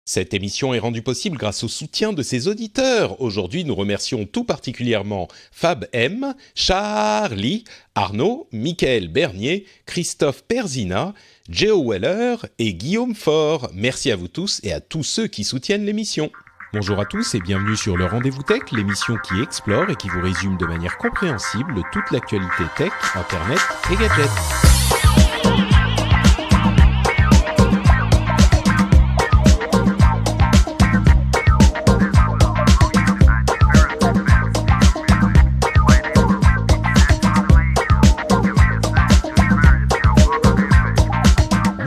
Cette émission est rendue possible grâce au soutien de ses auditeurs. Aujourd'hui, nous remercions tout particulièrement Fab M, Charlie, Arnaud, Michael Bernier, Christophe Perzina, Geo Weller et Guillaume Faure. Merci à vous tous et à tous ceux qui soutiennent l'émission. Bonjour à tous et bienvenue sur le Rendez-vous Tech, l'émission qui explore et qui vous résume de manière compréhensible toute l'actualité tech, internet et gadgets.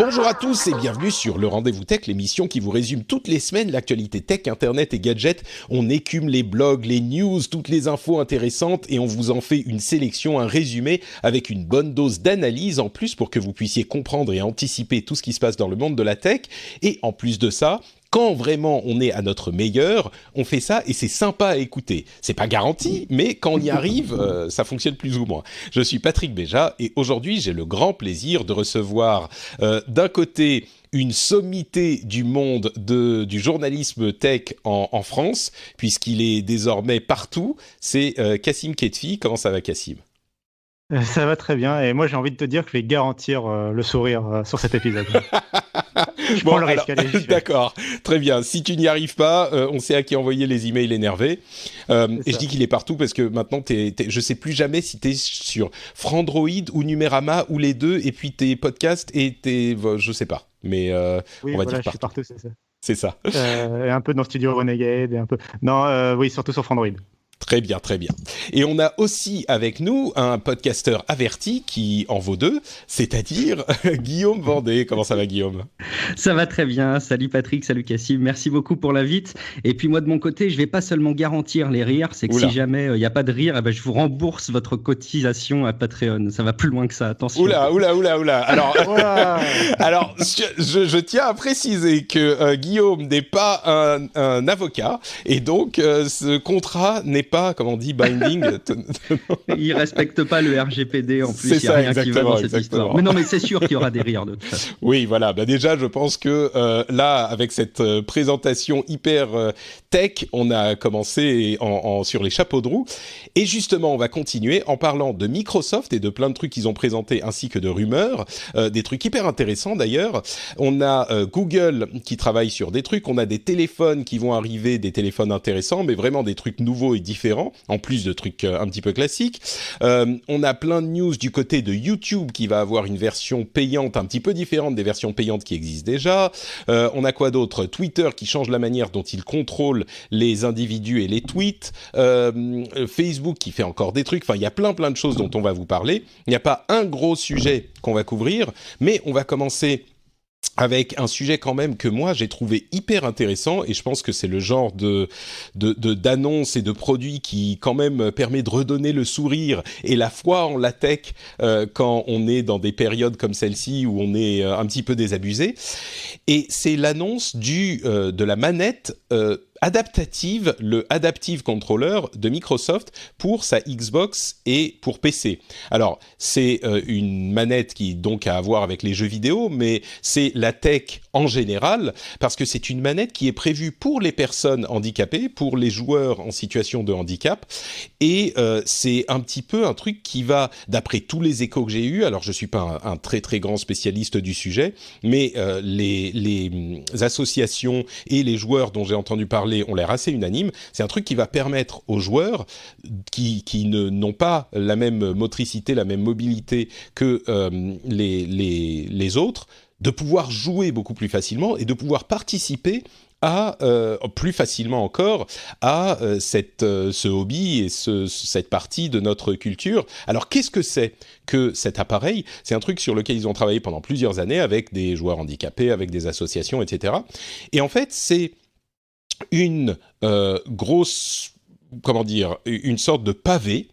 Bonjour à tous et bienvenue sur le Rendez-vous Tech, l'émission qui vous résume toutes les semaines l'actualité tech, internet et gadgets. On écume les blogs, les news, toutes les infos intéressantes et on vous en fait une sélection, un résumé avec une bonne dose d'analyse en plus pour que vous puissiez comprendre et anticiper tout ce qui se passe dans le monde de la tech. Et en plus de ça, quand vraiment on est à notre meilleur, on fait ça et c'est sympa à écouter. C'est pas garanti, mais quand on y arrive, ça fonctionne plus ou moins. Je suis Patrick Béja et aujourd'hui j'ai le grand plaisir de recevoir d'un côté une sommité du monde du journalisme tech en France, puisqu'il est désormais partout. C'est Kassim Ketfi. Comment ça va, Kassim ? Ça va très bien et moi j'ai envie de te dire que je vais garantir le sourire sur cet épisode. Je prends le risque. Allez, d'accord, très bien. Si tu n'y arrives pas, on sait à qui envoyer les emails énervés. Et je dis qu'il est partout parce que maintenant, je sais plus jamais si tu es sur Frandroid ou Numérama ou les deux, et puis tes podcasts et je sais pas. Mais oui, on va voilà, dire je suis partout. partout, c'est ça. C'est ça. Et un peu dans Studio Renegade et un peu. Non, oui, surtout sur Frandroid. Très bien, très bien. Et on a aussi avec nous un podcasteur averti qui en vaut deux, c'est-à-dire Guillaume Vendée. Comment ça va, Guillaume ? Ça va très bien. Salut Patrick, salut Kassim. Merci beaucoup pour l'invite. Et puis moi, de mon côté, je vais pas seulement garantir les rires, c'est que si jamais il n'y a pas de rire, je vous rembourse votre cotisation à Patreon. Ça va plus loin que ça, attention. Oula. Alors, alors je tiens à préciser que Guillaume n'est pas un avocat, et donc ce contrat n'est pas, comme on dit, binding. Il respecte pas le RGPD en plus. C'est il y a ça, rien qui va dans cette histoire. Mais non, mais c'est sûr qu'il y aura des rires de toute façon. Oui, voilà. Déjà, je pense que là, avec cette présentation hyper tech, on a commencé sur les chapeaux de roue. Et justement, on va continuer en parlant de Microsoft et de plein de trucs qu'ils ont présentés, ainsi que de rumeurs, des trucs hyper intéressants d'ailleurs. On a Google qui travaille sur des trucs, on a des téléphones qui vont arriver, des téléphones intéressants, mais vraiment des trucs nouveaux et différents, en plus de trucs un petit peu classiques. On a plein de news du côté de YouTube qui va avoir une version payante un petit peu différente des versions payantes qui existent déjà. On a quoi d'autre ? Twitter qui change la manière dont il contrôle les individus et les tweets. Facebook qui fait encore des trucs. Enfin, il y a plein de choses dont on va vous parler. Il n'y a pas un gros sujet qu'on va couvrir, mais on va commencer avec un sujet quand même que moi j'ai trouvé hyper intéressant, et je pense que c'est le genre d'annonce et de produit qui quand même permet de redonner le sourire et la foi en la tech quand on est dans des périodes comme celle-ci où on est un petit peu désabusé. Et c'est l'annonce de la manette adaptative, le Adaptive Controller de Microsoft pour sa Xbox et pour PC. Alors, c'est une manette qui donc a à voir avec les jeux vidéo, mais c'est la tech en général, parce que c'est une manette qui est prévue pour les personnes handicapées, pour les joueurs en situation de handicap, et c'est un petit peu un truc qui va, d'après tous les échos que j'ai eus, alors je suis pas un très très grand spécialiste du sujet, mais les associations et les joueurs dont j'ai entendu parler ont l'air assez unanimes. C'est un truc qui va permettre aux joueurs qui n'ont pas la même motricité, la même mobilité que les autres, de pouvoir jouer beaucoup plus facilement et de pouvoir participer plus facilement encore à ce hobby et cette partie de notre culture. Alors qu'est-ce que c'est que cet appareil ? C'est un truc sur lequel ils ont travaillé pendant plusieurs années avec des joueurs handicapés, avec des associations, etc. Et en fait, c'est une grosse, une sorte de pavé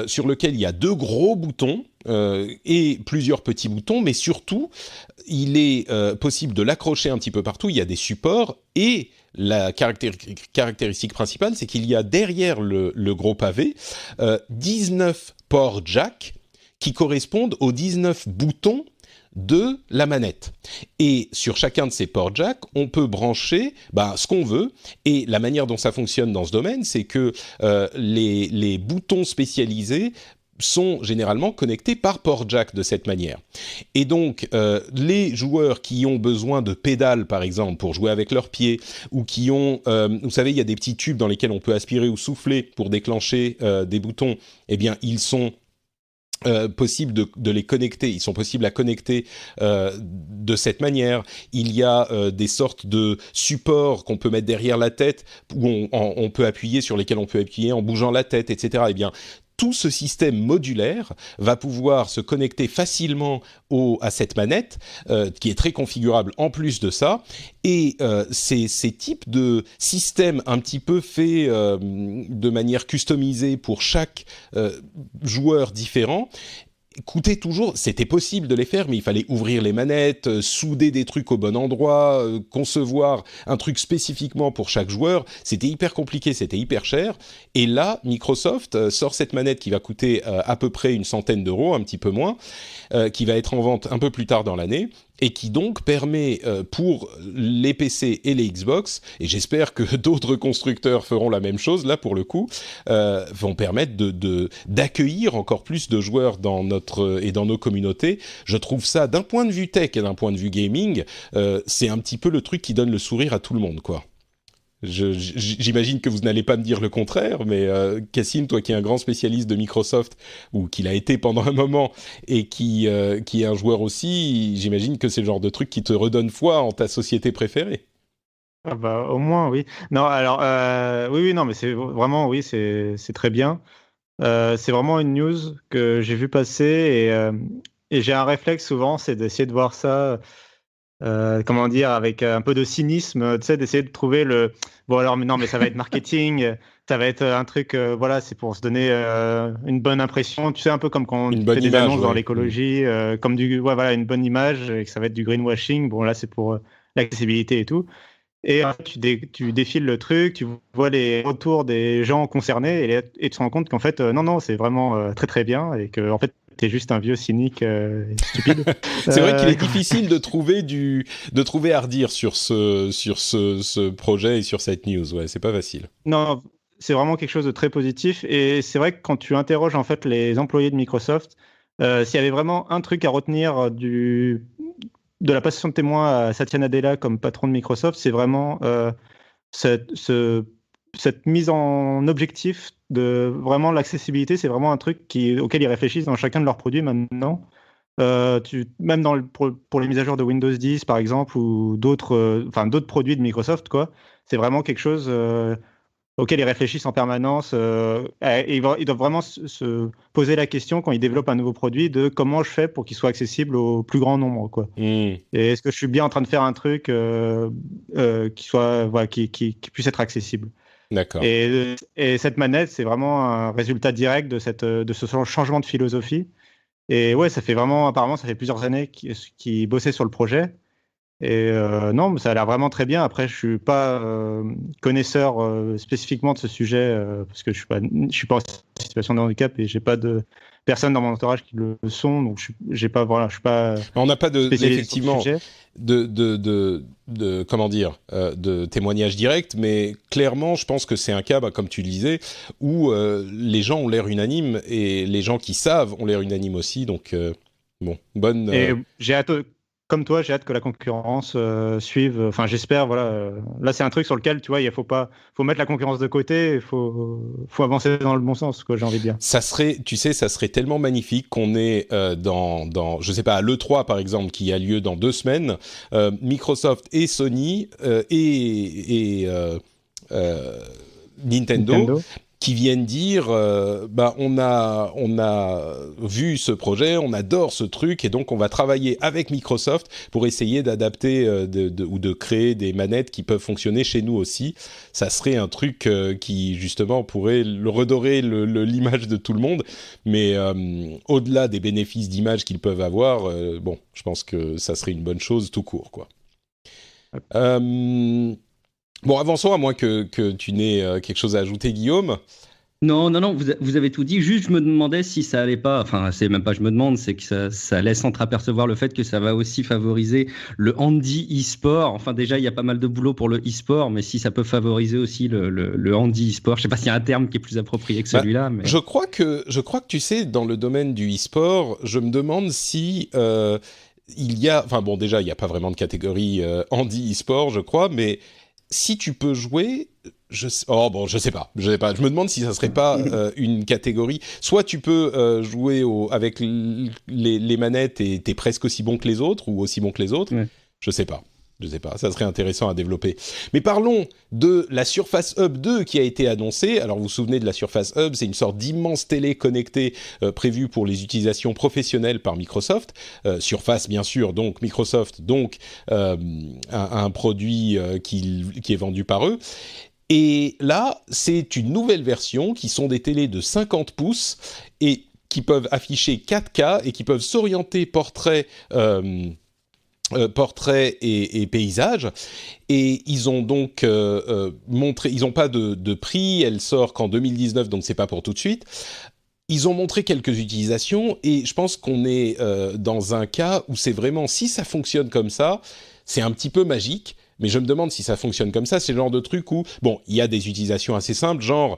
sur lequel il y a deux gros boutons et plusieurs petits boutons, mais surtout, il est possible de l'accrocher un petit peu partout. Il y a des supports et la caractéristique principale, c'est qu'il y a derrière le gros pavé 19 ports jack qui correspondent aux 19 boutons de la manette. Et sur chacun de ces ports jack, on peut brancher ce qu'on veut. Et la manière dont ça fonctionne dans ce domaine, c'est que les boutons spécialisés sont généralement connectés par port jack de cette manière. Et donc, les joueurs qui ont besoin de pédales, par exemple, pour jouer avec leurs pieds, ou qui ont... vous savez, il y a des petits tubes dans lesquels on peut aspirer ou souffler pour déclencher des boutons. Eh bien, ils sont possible de les connecter, ils sont possibles à connecter de cette manière. Il y a des sortes de supports qu'on peut mettre derrière la tête, où on peut appuyer, sur lesquels on peut appuyer en bougeant la tête, etc. Eh bien, tout ce système modulaire va pouvoir se connecter facilement à cette manette, qui est très configurable en plus de ça. Et ces types de systèmes un petit peu faits de manière customisée pour chaque joueur différent, c'était possible de les faire, mais il fallait ouvrir les manettes, souder des trucs au bon endroit, concevoir un truc spécifiquement pour chaque joueur. C'était hyper compliqué, c'était hyper cher. Et là, Microsoft sort cette manette qui va coûter à peu près une centaine d'euros, un petit peu moins, qui va être en vente un peu plus tard dans l'année, et qui donc permet pour les PC et les Xbox, et j'espère que d'autres constructeurs feront la même chose, là pour le coup, vont permettre d'accueillir encore plus de joueurs dans nos communautés. Je trouve ça, d'un point de vue tech et d'un point de vue gaming, c'est un petit peu le truc qui donne le sourire à tout le monde, quoi. J'imagine que vous n'allez pas me dire le contraire, mais Cassim, toi qui es un grand spécialiste de Microsoft, ou qui l'a été pendant un moment, et qui est un joueur aussi, j'imagine que c'est le genre de truc qui te redonne foi en ta société préférée. Ah bah, au moins, oui. Non, alors, oui, non, mais c'est vraiment, oui, c'est très bien. C'est vraiment une news que j'ai vu passer, et j'ai un réflexe souvent, c'est d'essayer de voir ça... comment dire, avec un peu de cynisme, tu sais, d'essayer de trouver bon alors, mais non, mais ça va être marketing, ça va être un truc, voilà, c'est pour se donner une bonne impression, tu sais, un peu comme quand on fait des annonces dans l'écologie, comme voilà, une bonne image, et que ça va être du greenwashing. Bon, là, c'est pour l'accessibilité et tout. Et en fait, tu défiles le truc, tu vois les retours des gens concernés, et tu te rends compte qu'en fait, non, c'est vraiment très très bien, et que en fait, t'es juste un vieux cynique stupide. C'est vrai qu'il est difficile de trouver à redire sur ce projet et sur cette news. Ouais, c'est pas facile. Non, c'est vraiment quelque chose de très positif, et c'est vrai que quand tu interroges en fait les employés de Microsoft, s'il y avait vraiment un truc à retenir de la passation de témoin à Satya Nadella comme patron de Microsoft, c'est vraiment cette mise en objectif de vraiment l'accessibilité. C'est vraiment un truc auquel ils réfléchissent dans chacun de leurs produits maintenant. Même pour les mises à jour de Windows 10 par exemple, ou d'autres produits de Microsoft, quoi, c'est vraiment quelque chose auquel ils réfléchissent en permanence, et ils doivent vraiment se poser la question quand ils développent un nouveau produit de comment je fais pour qu'il soit accessible au plus grand nombre, quoi. Et est-ce que je suis bien en train de faire un truc qui soit, voilà, qui puisse être accessible. D'accord. Et cette manette, c'est vraiment un résultat direct de ce changement de philosophie. Et ouais, apparemment, ça fait plusieurs années qu'ils bossaient sur le projet. Et non, mais ça a l'air vraiment très bien. Après, je suis pas connaisseur spécifiquement de ce sujet, parce que je suis pas en situation de handicap, et j'ai pas de personnes dans mon entourage qui le sont, donc je suis pas. On n'a pas effectivement de comment dire, de témoignage direct, mais clairement, je pense que c'est un cas, comme tu le disais, où les gens ont l'air unanimes, et les gens qui savent ont l'air unanimes aussi. Donc bon, bonne. Et j'ai hâte. Comme toi, j'ai hâte que la concurrence suive. Enfin, j'espère. Voilà. Là, c'est un truc sur lequel, tu vois, faut mettre la concurrence de côté. Il faut avancer dans le bon sens, quoi. J'ai envie de dire. Ça serait tellement magnifique qu'on ait je sais pas, à l'E3 par exemple, qui a lieu dans 2 semaines, Microsoft et Sony et Nintendo qui viennent dire on a vu ce projet, on adore ce truc, et donc on va travailler avec Microsoft pour essayer d'adapter ou de créer des manettes qui peuvent fonctionner chez nous aussi. Ça serait un truc qui justement pourrait redorer l'image de tout le monde, mais au-delà des bénéfices d'image qu'ils peuvent avoir, je pense que ça serait une bonne chose tout court, quoi. Bon, avançons, à moins que tu n'aies quelque chose à ajouter, Guillaume. Non, non, non, vous avez tout dit. Juste, je me demandais si ça allait pas. Enfin, c'est même pas je me demande, c'est que ça laisse entreapercevoir le fait que ça va aussi favoriser le handi e-sport. Enfin, déjà, il y a pas mal de boulot pour le e-sport, mais si ça peut favoriser aussi le handi e-sport. Je sais pas s'il y a un terme qui est plus approprié que celui-là, mais. Je crois que tu sais, dans le domaine du e-sport, je me demande si il y a. Enfin bon, déjà, il n'y a pas vraiment de catégorie handi e-sport, je crois, mais si tu peux jouer, oh bon, je sais pas. Je me demande si ça serait pas une catégorie. Soit tu peux jouer avec les manettes et t'es presque aussi bon que les autres ou aussi bon que les autres. Ouais. Je sais pas. Je sais pas. Ça serait intéressant à développer. Mais parlons de la Surface Hub 2 qui a été annoncée. Alors vous vous souvenez de la Surface Hub, c'est une sorte d'immense télé connectée prévue pour les utilisations professionnelles par Microsoft. Surface bien sûr, donc Microsoft, donc un produit qui est vendu par eux. Et là, c'est une nouvelle version qui sont des télés de 50 pouces et qui peuvent afficher 4K et qui peuvent s'orienter portrait et paysage. Et ils ont donc montré, ils n'ont pas de prix, elle sort qu'en 2019, donc c'est pas pour tout de suite. Ils ont montré quelques utilisations et je pense qu'on est dans un cas où c'est vraiment, si ça fonctionne comme ça, c'est un petit peu magique. Mais je me demande si ça fonctionne comme ça. C'est le genre de truc où, bon, il y a des utilisations assez simples, genre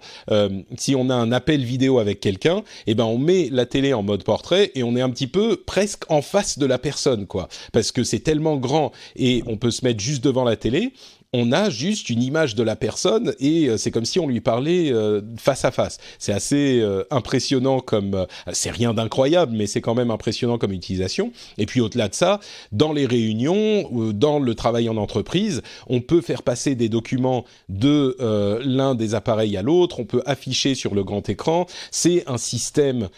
si on a un appel vidéo avec quelqu'un, eh ben on met la télé en mode portrait et on est un petit peu presque en face de la personne, quoi, parce que c'est tellement grand et on peut se mettre juste devant la télé. On a juste une image de la personne et c'est comme si on lui parlait face à face. C'est assez impressionnant comme... c'est rien d'incroyable, mais c'est quand même impressionnant comme utilisation. Et puis au-delà de ça, dans les réunions, dans le travail en entreprise, on peut faire passer des documents de l'un des appareils à l'autre, on peut afficher sur le grand écran. C'est un système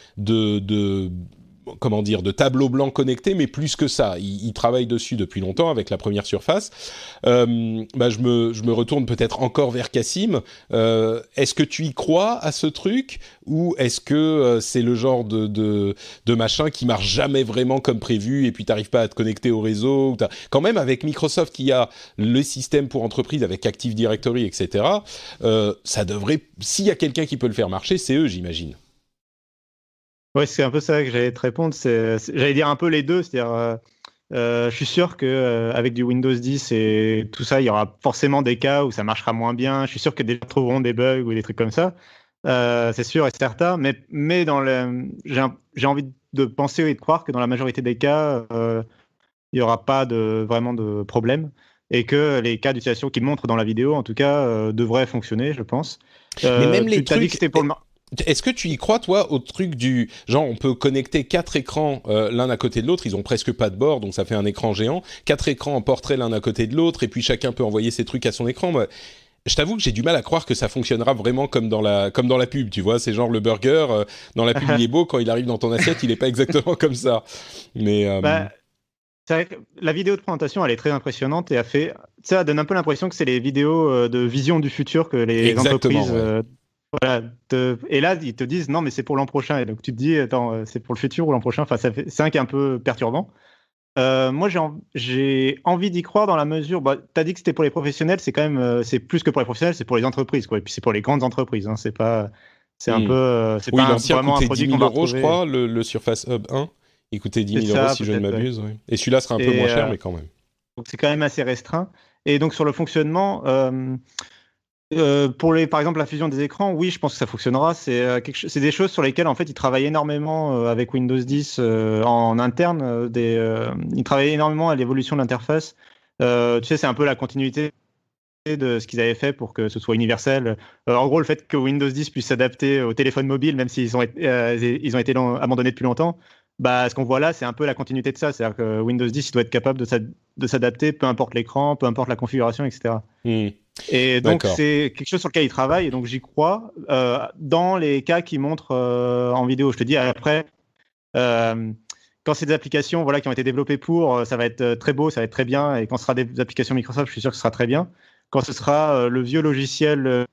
comment dire, de tableau blanc connecté, mais plus que ça. Ils travaillent dessus depuis longtemps avec la première Surface. Je me retourne peut-être encore vers Cassim. Est-ce que tu y crois à ce truc ou est-ce que c'est le genre de machin qui marche jamais vraiment comme prévu et puis t'arrives pas à te connecter au réseau quand même, avec Microsoft qui a le système pour entreprise avec Active Directory, etc., ça devrait... S'il y a quelqu'un qui peut le faire marcher, c'est eux, j'imagine. Ouais, c'est un peu ça que j'allais te répondre. J'allais dire un peu les deux. C'est-à-dire, je suis sûr qu'avec du Windows 10 et tout ça, il y aura forcément des cas où ça marchera moins bien. Je suis sûr que des gens trouveront des bugs ou des trucs comme ça. C'est sûr et certain. Mais j'ai envie de penser et de croire que dans la majorité des cas, il n'y aura pas vraiment de problème. Et que les cas d'utilisation qu'ils montrent dans la vidéo, en tout cas, devraient fonctionner, je pense. Mais même les tu as dit que trucs... c'était pour le... Est-ce que tu y crois, toi, au truc du genre, on peut connecter 4 écrans l'un à côté de l'autre, ils ont presque pas de bord, donc ça fait un écran géant, 4 écrans en portrait l'un à côté de l'autre, et puis chacun peut envoyer ses trucs à son écran. Moi, je t'avoue que j'ai du mal à croire que ça fonctionnera vraiment comme dans la pub, tu vois, c'est genre le burger, dans la pub il est beau, quand il arrive dans ton assiette, il est pas exactement comme ça. Mais... C'est vrai que la vidéo de présentation, elle est très impressionnante et ça donne un peu l'impression que c'est les vidéos de vision du futur que les entreprises... Ouais. Voilà, et là, ils te disent non, mais c'est pour l'an prochain. Et donc tu te dis, attends, c'est pour le futur ou l'an prochain. Enfin, c'est un qui est un peu perturbant. Moi, j'ai envie d'y croire dans la mesure. Bah, tu as dit que c'était pour les professionnels, c'est quand même, c'est plus que pour les professionnels, c'est pour les entreprises, quoi. Et puis c'est pour les grandes entreprises. Hein. C'est pas, c'est un peu, c'est oui, pas l'ancien vraiment un coûtait produit 10 qu'on 000 va euros, je retrouver. crois, le Surface Hub 1. Il coûtait 10 000 euros, si je ne m'abuse. Ouais. Et celui-là sera un peu moins cher, mais quand même. Donc c'est quand même assez restreint. Et donc sur le fonctionnement. Par exemple, la fusion des écrans, oui, je pense que ça fonctionnera. C'est des choses sur lesquelles en fait ils travaillent énormément avec Windows 10 en interne. Ils travaillent énormément à l'évolution de l'interface. Tu sais, c'est un peu la continuité de ce qu'ils avaient fait pour que ce soit universel. En gros, le fait que Windows 10 puisse s'adapter au téléphone mobile, même s'ils ont été abandonnés depuis longtemps, bah, ce qu'on voit là, c'est un peu la continuité de ça. C'est-à-dire que Windows 10 il doit être capable de s'adapter, peu importe l'écran, peu importe la configuration, etc. Et donc, c'est quelque chose sur lequel ils travaillent, et donc j'y crois. Dans les cas qu'ils montrent en vidéo, je te dis, après, quand c'est des applications qui ont été développées ça va être très beau, ça va être très bien, et quand ce sera des applications Microsoft, je suis sûr que ce sera très bien. Quand ce sera le vieux logiciel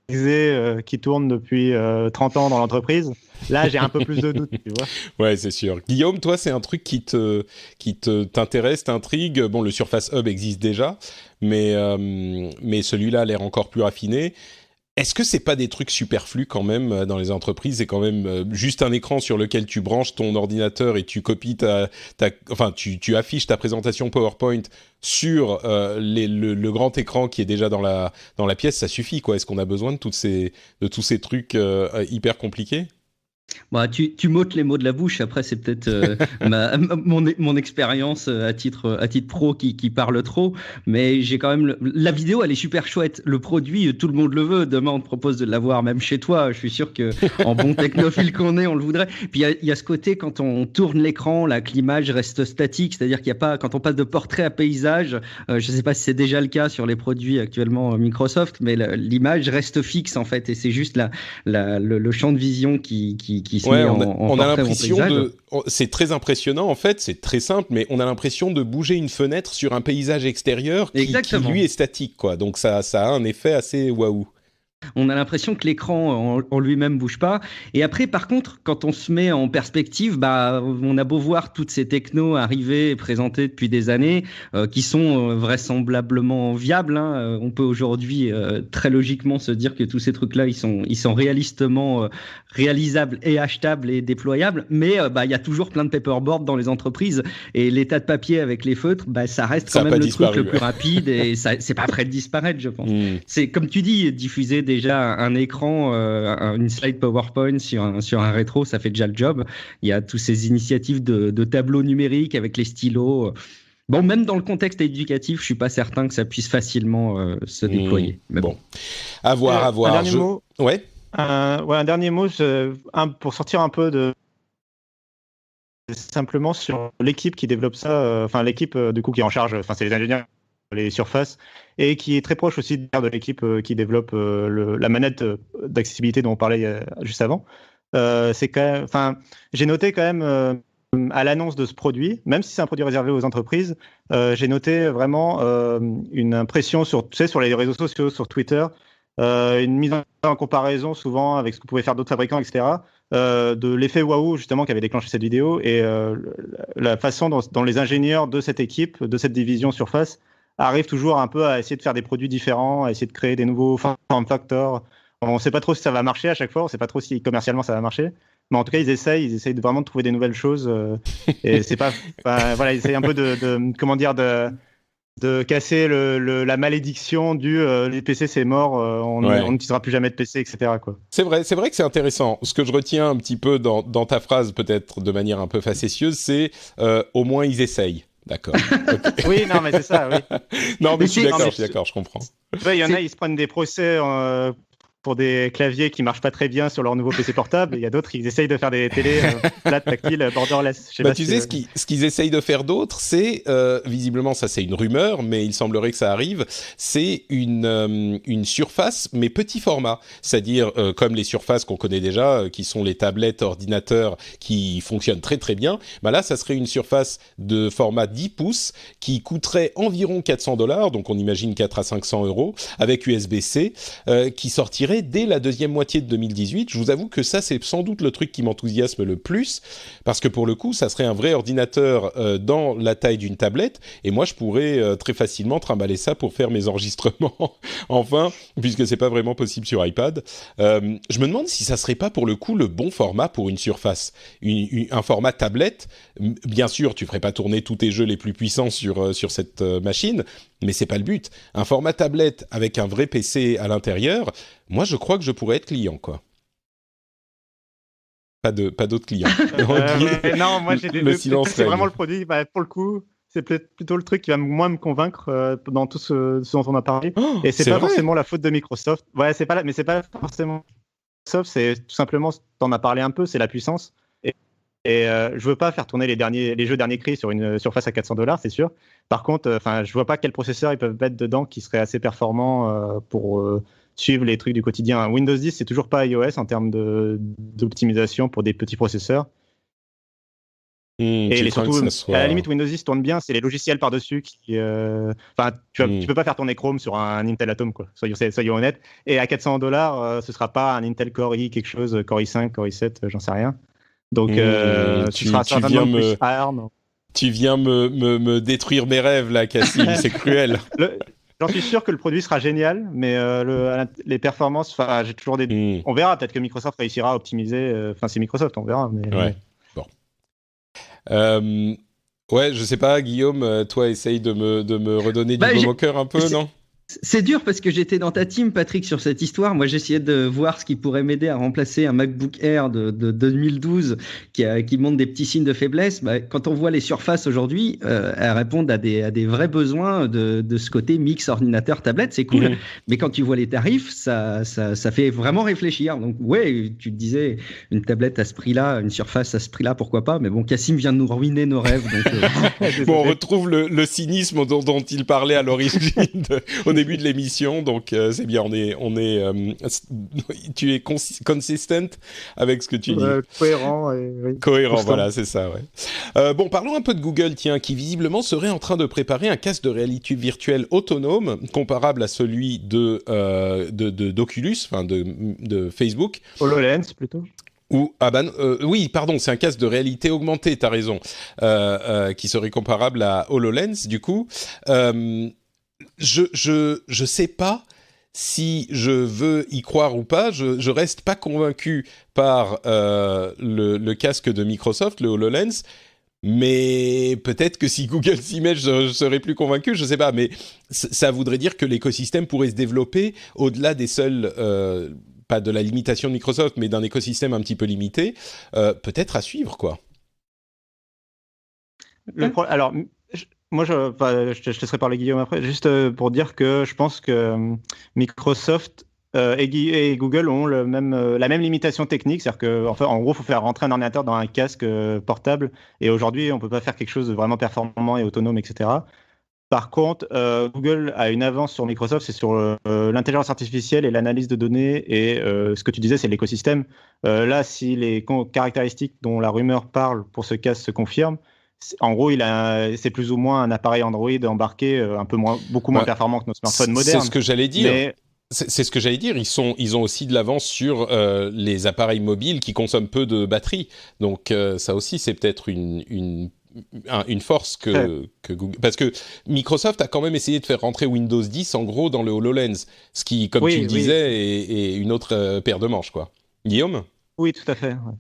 qui tourne depuis 30 ans dans l'entreprise, là, j'ai un peu plus de doutes, tu vois. Ouais, c'est sûr. Guillaume, toi, c'est un truc qui t'intéresse, t'intrigue. Bon, le Surface Hub existe déjà, mais celui-là a l'air encore plus raffiné. Est-ce que c'est pas des trucs superflus quand même dans les entreprises? C'est quand même juste un écran sur lequel tu branches ton ordinateur et tu copies tu affiches ta présentation PowerPoint sur le grand écran qui est déjà dans la pièce, ça suffit quoi. Est-ce qu'on a besoin de tous ces trucs hyper compliqués? Bah, tu m'ôtes les mots de la bouche. Après, c'est peut-être mon expérience à titre pro qui parle trop. Mais j'ai quand même la vidéo, elle est super chouette. Le produit, tout le monde le veut. Demain, on te propose de l'avoir même chez toi. Je suis sûr que en bon technophile qu'on est, on le voudrait. Puis il y a ce côté quand on tourne l'écran, là, que l'image reste statique. C'est-à-dire qu'il y a pas quand on passe de portrait à paysage. Je sais pas si c'est déjà le cas sur les produits actuellement Microsoft, mais l'image reste fixe en fait. Et c'est juste le champ de vision qui se met on a l'impression c'est très impressionnant en fait, c'est très simple, mais on a l'impression de bouger une fenêtre sur un paysage extérieur qui lui est statique quoi. Donc ça a un effet assez waouh. On a l'impression que l'écran en lui-même bouge pas. Et après, par contre, quand on se met en perspective, on a beau voir toutes ces technos arriver et présenter depuis des années, qui sont vraisemblablement viables. Hein. On peut aujourd'hui très logiquement se dire que tous ces trucs-là, ils sont réalistement réalisables et achetables et déployables. Mais il y a toujours plein de paperboards dans les entreprises et les tas de papier avec les feutres, ça reste quand même le truc le plus rapide et c'est pas prêt de disparaître, je pense. C'est comme tu dis, diffuser déjà un écran, une slide PowerPoint sur un rétro, ça fait déjà le job. Il y a toutes ces initiatives de tableaux numériques avec les stylos. Bon, même dans le contexte éducatif, je suis pas certain que ça puisse facilement se déployer. Mais bon, à voir. Un dernier mot. Ouais. Un dernier mot pour sortir un peu de simplement sur l'équipe qui développe ça. L'équipe du coup qui est en charge. C'est les ingénieurs, les surfaces, et qui est très proche aussi de l'équipe qui développe la manette d'accessibilité dont on parlait juste avant. J'ai noté quand même à l'annonce de ce produit, même si c'est un produit réservé aux entreprises, j'ai noté vraiment une impression sur les réseaux sociaux, sur Twitter, une mise en comparaison souvent avec ce que pouvaient faire d'autres fabricants, etc., de l'effet waouh justement qui avait déclenché cette vidéo et la façon dont les ingénieurs de cette équipe, de cette division Surface, arrivent toujours un peu à essayer de faire des produits différents, à essayer de créer des nouveaux form factors. On ne sait pas trop si ça va marcher à chaque fois, on ne sait pas trop si commercialement ça va marcher, mais en tout cas ils essayent vraiment de trouver des nouvelles choses et c'est pas, ils essayent un peu de casser la malédiction les PC c'est mort, on n'utilisera plus jamais de PC, etc. quoi. C'est vrai que c'est intéressant. Ce que je retiens un petit peu dans ta phrase, peut-être de manière un peu facétieuse, c'est au moins ils essayent. D'accord. Okay. Oui, non, mais c'est ça, oui. Non, mais je suis d'accord, je comprends. Il y en a, ils se prennent des procès pour des claviers qui marchent pas très bien sur leur nouveau PC portable. Il y a d'autres, ils essayent de faire des télés plates, tactiles, borderless. Ce qu'ils essayent de faire d'autre, c'est, visiblement, ça c'est une rumeur, mais il semblerait que ça arrive, c'est une surface, mais petit format. C'est-à-dire, comme les surfaces qu'on connaît déjà, qui sont les tablettes, ordinateurs, qui fonctionnent très très bien, là, ça serait une surface de format 10 pouces, qui coûterait environ $400, donc on imagine 400 à 500 €, avec USB-C, qui sortirait dès la deuxième moitié de 2018. Je vous avoue que ça, c'est sans doute le truc qui m'enthousiasme le plus, parce que pour le coup, ça serait un vrai ordinateur dans la taille d'une tablette, et moi, je pourrais très facilement trimballer ça pour faire mes enregistrements, enfin, puisque c'est pas vraiment possible sur iPad. Je me demande si ça serait pas pour le coup le bon format pour une surface, un format tablette. Bien sûr, tu ferais pas tourner tous tes jeux les plus puissants sur cette machine, mais c'est pas le but. Un format tablette avec un vrai PC à l'intérieur, moi je crois que je pourrais être client, quoi. Pas d'autres clients. Non, moi j'ai c'est vraiment le produit. Pour le coup, c'est plutôt le truc qui va moins me convaincre dans tout ce dont on a parlé. Et c'est pas forcément la faute de Microsoft. Ouais, c'est pas forcément Microsoft. C'est tout simplement, t'en as parlé un peu, c'est la puissance. Et je veux pas faire tourner les jeux dernier cri sur une surface à $400, c'est sûr. Par contre, je vois pas quel processeur ils peuvent mettre dedans qui serait assez performant pour suivre les trucs du quotidien. Windows 10, c'est toujours pas iOS en termes d'optimisation pour des petits processeurs. Et surtout, à la limite, Windows 10 tourne bien, c'est les logiciels par-dessus qui. Tu peux pas faire tourner Chrome sur un Intel Atom, quoi. Soyons honnêtes. Et à $400, ce sera pas un Intel Core i quelque chose, Core i5, Core i7, j'en sais rien. Donc, tu viens me détruire mes rêves là, Cassim, c'est cruel. J'en suis sûr que le produit sera génial, mais les performances, j'ai toujours des. On verra, peut-être que Microsoft réussira à optimiser. Enfin, c'est Microsoft, on verra. Mais... Ouais. Bon. Ouais, je sais pas, Guillaume, toi, essaye de me redonner du baume au cœur un peu, non ? C'est dur parce que j'étais dans ta team, Patrick, sur cette histoire. Moi, j'essayais de voir ce qui pourrait m'aider à remplacer un MacBook Air de 2012 qui montre des petits signes de faiblesse. Quand on voit les surfaces aujourd'hui, elles répondent à des vrais besoins de ce côté mix ordinateur tablette. C'est cool. Mais quand tu vois les tarifs, ça fait vraiment réfléchir. Donc, ouais, tu te disais une tablette à ce prix-là, une surface à ce prix-là, pourquoi pas. Mais bon, Cassim vient de nous ruiner nos rêves. Donc, bon, on retrouve le cynisme dont il parlait à l'origine au début de l'émission, donc c'est bien, tu es consistent avec ce que tu dis. Cohérent. Oui. Cohérent, voilà, c'est ça, ouais. Bon, parlons un peu de Google, tiens, qui visiblement serait en train de préparer un casque de réalité virtuelle autonome, comparable à celui d'Oculus, enfin de Facebook. HoloLens, plutôt. Oui, pardon, c'est un casque de réalité augmentée, t'as raison, qui serait comparable à HoloLens, du coup. Je sais pas si je veux y croire ou pas. Je reste pas convaincu par le casque de Microsoft, le HoloLens. Mais peut-être que si Google s'y met, je serais plus convaincu. Je sais pas, mais ça voudrait dire que l'écosystème pourrait se développer au-delà des seuls, pas de la limitation de Microsoft, mais d'un écosystème un petit peu limité. Peut-être à suivre, quoi. Alors. Moi, je te laisserai parler, Guillaume, après. Juste pour dire que je pense que Microsoft et Google ont la même limitation technique. C'est-à-dire qu'en gros, il faut faire rentrer un ordinateur dans un casque portable. Et aujourd'hui, on ne peut pas faire quelque chose de vraiment performant et autonome, etc. Par contre, Google a une avance sur Microsoft, c'est sur l'intelligence artificielle et l'analyse de données. Et ce que tu disais, c'est l'écosystème. Là, si les caractéristiques dont la rumeur parle pour ce casque se confirment, en gros, c'est plus ou moins un appareil Android embarqué, beaucoup moins performant que nos smartphones modernes. C'est ce que j'allais dire. Mais... C'est ce que j'allais dire. Ils ont aussi de l'avance sur les appareils mobiles qui consomment peu de batterie. Donc ça aussi, c'est peut-être une force que Google... Parce que Microsoft a quand même essayé de faire rentrer Windows 10 en gros dans le HoloLens, ce qui, comme tu le disais, est une autre paire de manches, quoi. Guillaume ? Oui, tout à fait. Ouais.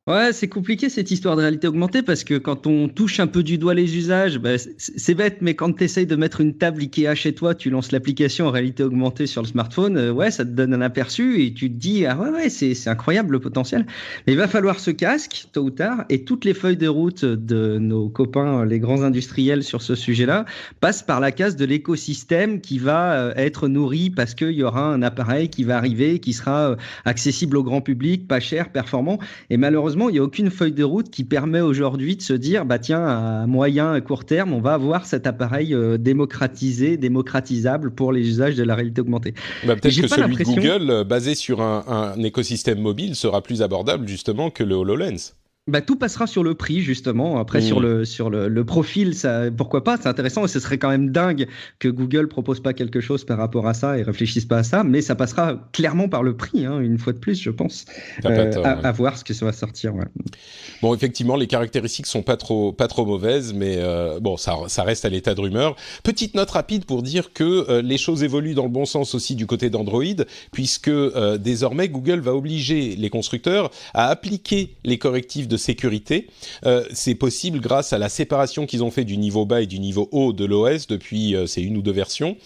Ouais, c'est compliqué cette histoire de réalité augmentée parce que quand on touche un peu du doigt les usages, c'est bête, mais quand tu essayes de mettre une table Ikea chez toi, tu lances l'application en réalité augmentée sur le smartphone, ça te donne un aperçu et tu te dis, ah ouais, c'est incroyable le potentiel. Mais il va falloir ce casque, tôt ou tard, et toutes les feuilles de route de nos copains, les grands industriels sur ce sujet-là, passent par la case de l'écosystème qui va être nourri parce qu'il y aura un appareil qui va arriver, qui sera accessible au grand public, pas cher, performant, et malheureusement, il n'y a aucune feuille de route qui permet aujourd'hui de se dire, tiens, à moyen, à court terme, on va avoir cet appareil démocratisable pour les usages de la réalité augmentée. Peut-être que celui de Google, basé sur un écosystème mobile, sera plus abordable justement que le HoloLens. Tout passera sur le prix, justement. Après, sur le profil, ça, pourquoi pas, c'est intéressant. Et ce serait quand même dingue que Google propose pas quelque chose par rapport à ça et réfléchisse pas à ça. Mais ça passera clairement par le prix, une fois de plus, je pense. À voir ce que ça va sortir. Ouais. Bon, effectivement, les caractéristiques sont pas trop mauvaises, mais ça reste à l'état de rumeur. Petite note rapide pour dire que les choses évoluent dans le bon sens aussi du côté d'Android, puisque désormais, Google va obliger les constructeurs à appliquer les correctifs de sécurité. C'est possible grâce à la séparation qu'ils ont fait du niveau bas et du niveau haut de l'OS depuis c'est 1 ou 2 versions.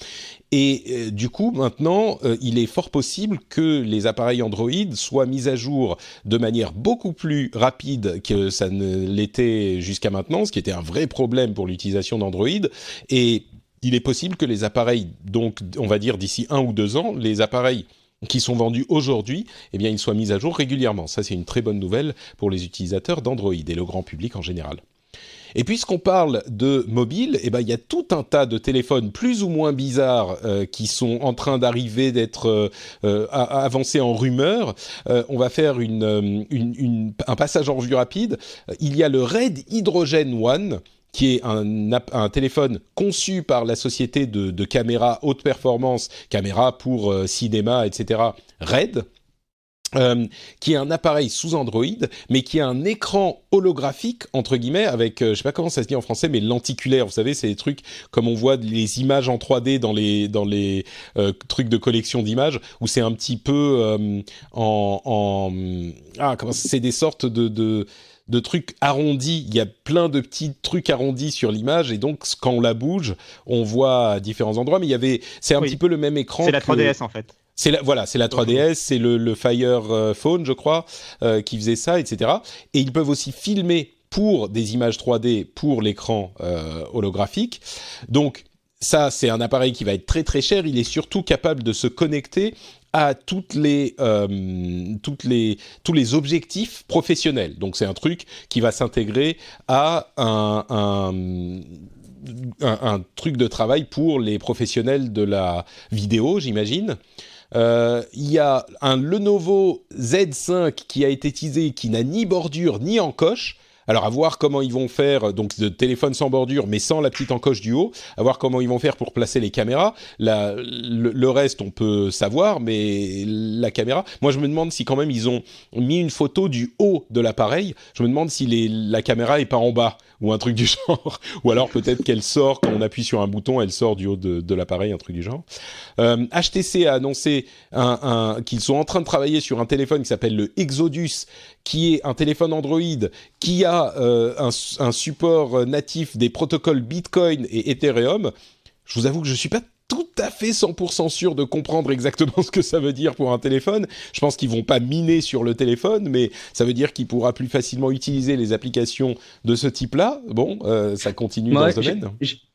Et du coup, maintenant, il est fort possible que les appareils Android soient mis à jour de manière beaucoup plus rapide que ça ne l'était jusqu'à maintenant, ce qui était un vrai problème pour l'utilisation d'Android. Et il est possible que les appareils, donc on va dire d'ici 1 ou 2 ans, les appareils qui sont vendus aujourd'hui, ils soient mis à jour régulièrement. Ça, c'est une très bonne nouvelle pour les utilisateurs d'Android et le grand public en général. Et puisqu'on parle de mobile, il y a tout un tas de téléphones plus ou moins bizarres qui sont en train d'arriver, d'être avancés en rumeur. On va faire un passage en revue rapide. Il y a le Red Hydrogen One, qui est un téléphone conçu par la société de caméras haute performance, caméras pour cinéma, etc., RED, qui est un appareil sous Android, mais qui a un écran holographique, entre guillemets, avec, je sais pas comment ça se dit en français, mais lenticulaire, vous savez, c'est des trucs comme on voit les images en 3D dans les trucs de collection d'images, où c'est un petit peu c'est des sortes de trucs arrondis. Il y a plein de petits trucs arrondis sur l'image, et donc quand on la bouge, on voit à différents endroits, mais c'est un petit peu le même écran. C'est la 3DS en fait. C'est la 3DS, c'est le Fire Phone, je crois, qui faisait ça, etc. Et ils peuvent aussi filmer pour des images 3D pour l'écran holographique. Donc ça, c'est un appareil qui va être très très cher. Il est surtout capable de se connecter à tous les objectifs professionnels. Donc c'est un truc qui va s'intégrer à un truc de travail pour les professionnels de la vidéo, j'imagine. Il y a un Lenovo Z5 qui a été teasé, qui n'a ni bordure ni encoche. Alors, à voir comment ils vont faire, donc de téléphone sans bordure, mais sans la petite encoche du haut, à voir comment ils vont faire pour placer les caméras. Le reste, on peut savoir, mais la caméra... Moi, je me demande si quand même ils ont mis une photo du haut de l'appareil. Je me demande si la caméra est pas en bas, ou un truc du genre. Ou alors, peut-être qu'elle sort, quand on appuie sur un bouton, elle sort du haut de l'appareil, un truc du genre. HTC a annoncé qu'ils sont en train de travailler sur un téléphone qui s'appelle le Exodus, qui est un téléphone Android qui a un support natif des protocoles Bitcoin et Ethereum. Je vous avoue que je ne suis pas tout à fait 100% sûr de comprendre exactement ce que ça veut dire pour un téléphone. Je pense qu'ils ne vont pas miner sur le téléphone, mais ça veut dire qu'il pourra plus facilement utiliser les applications de ce type-là. Bon, ça continue dans ce domaine.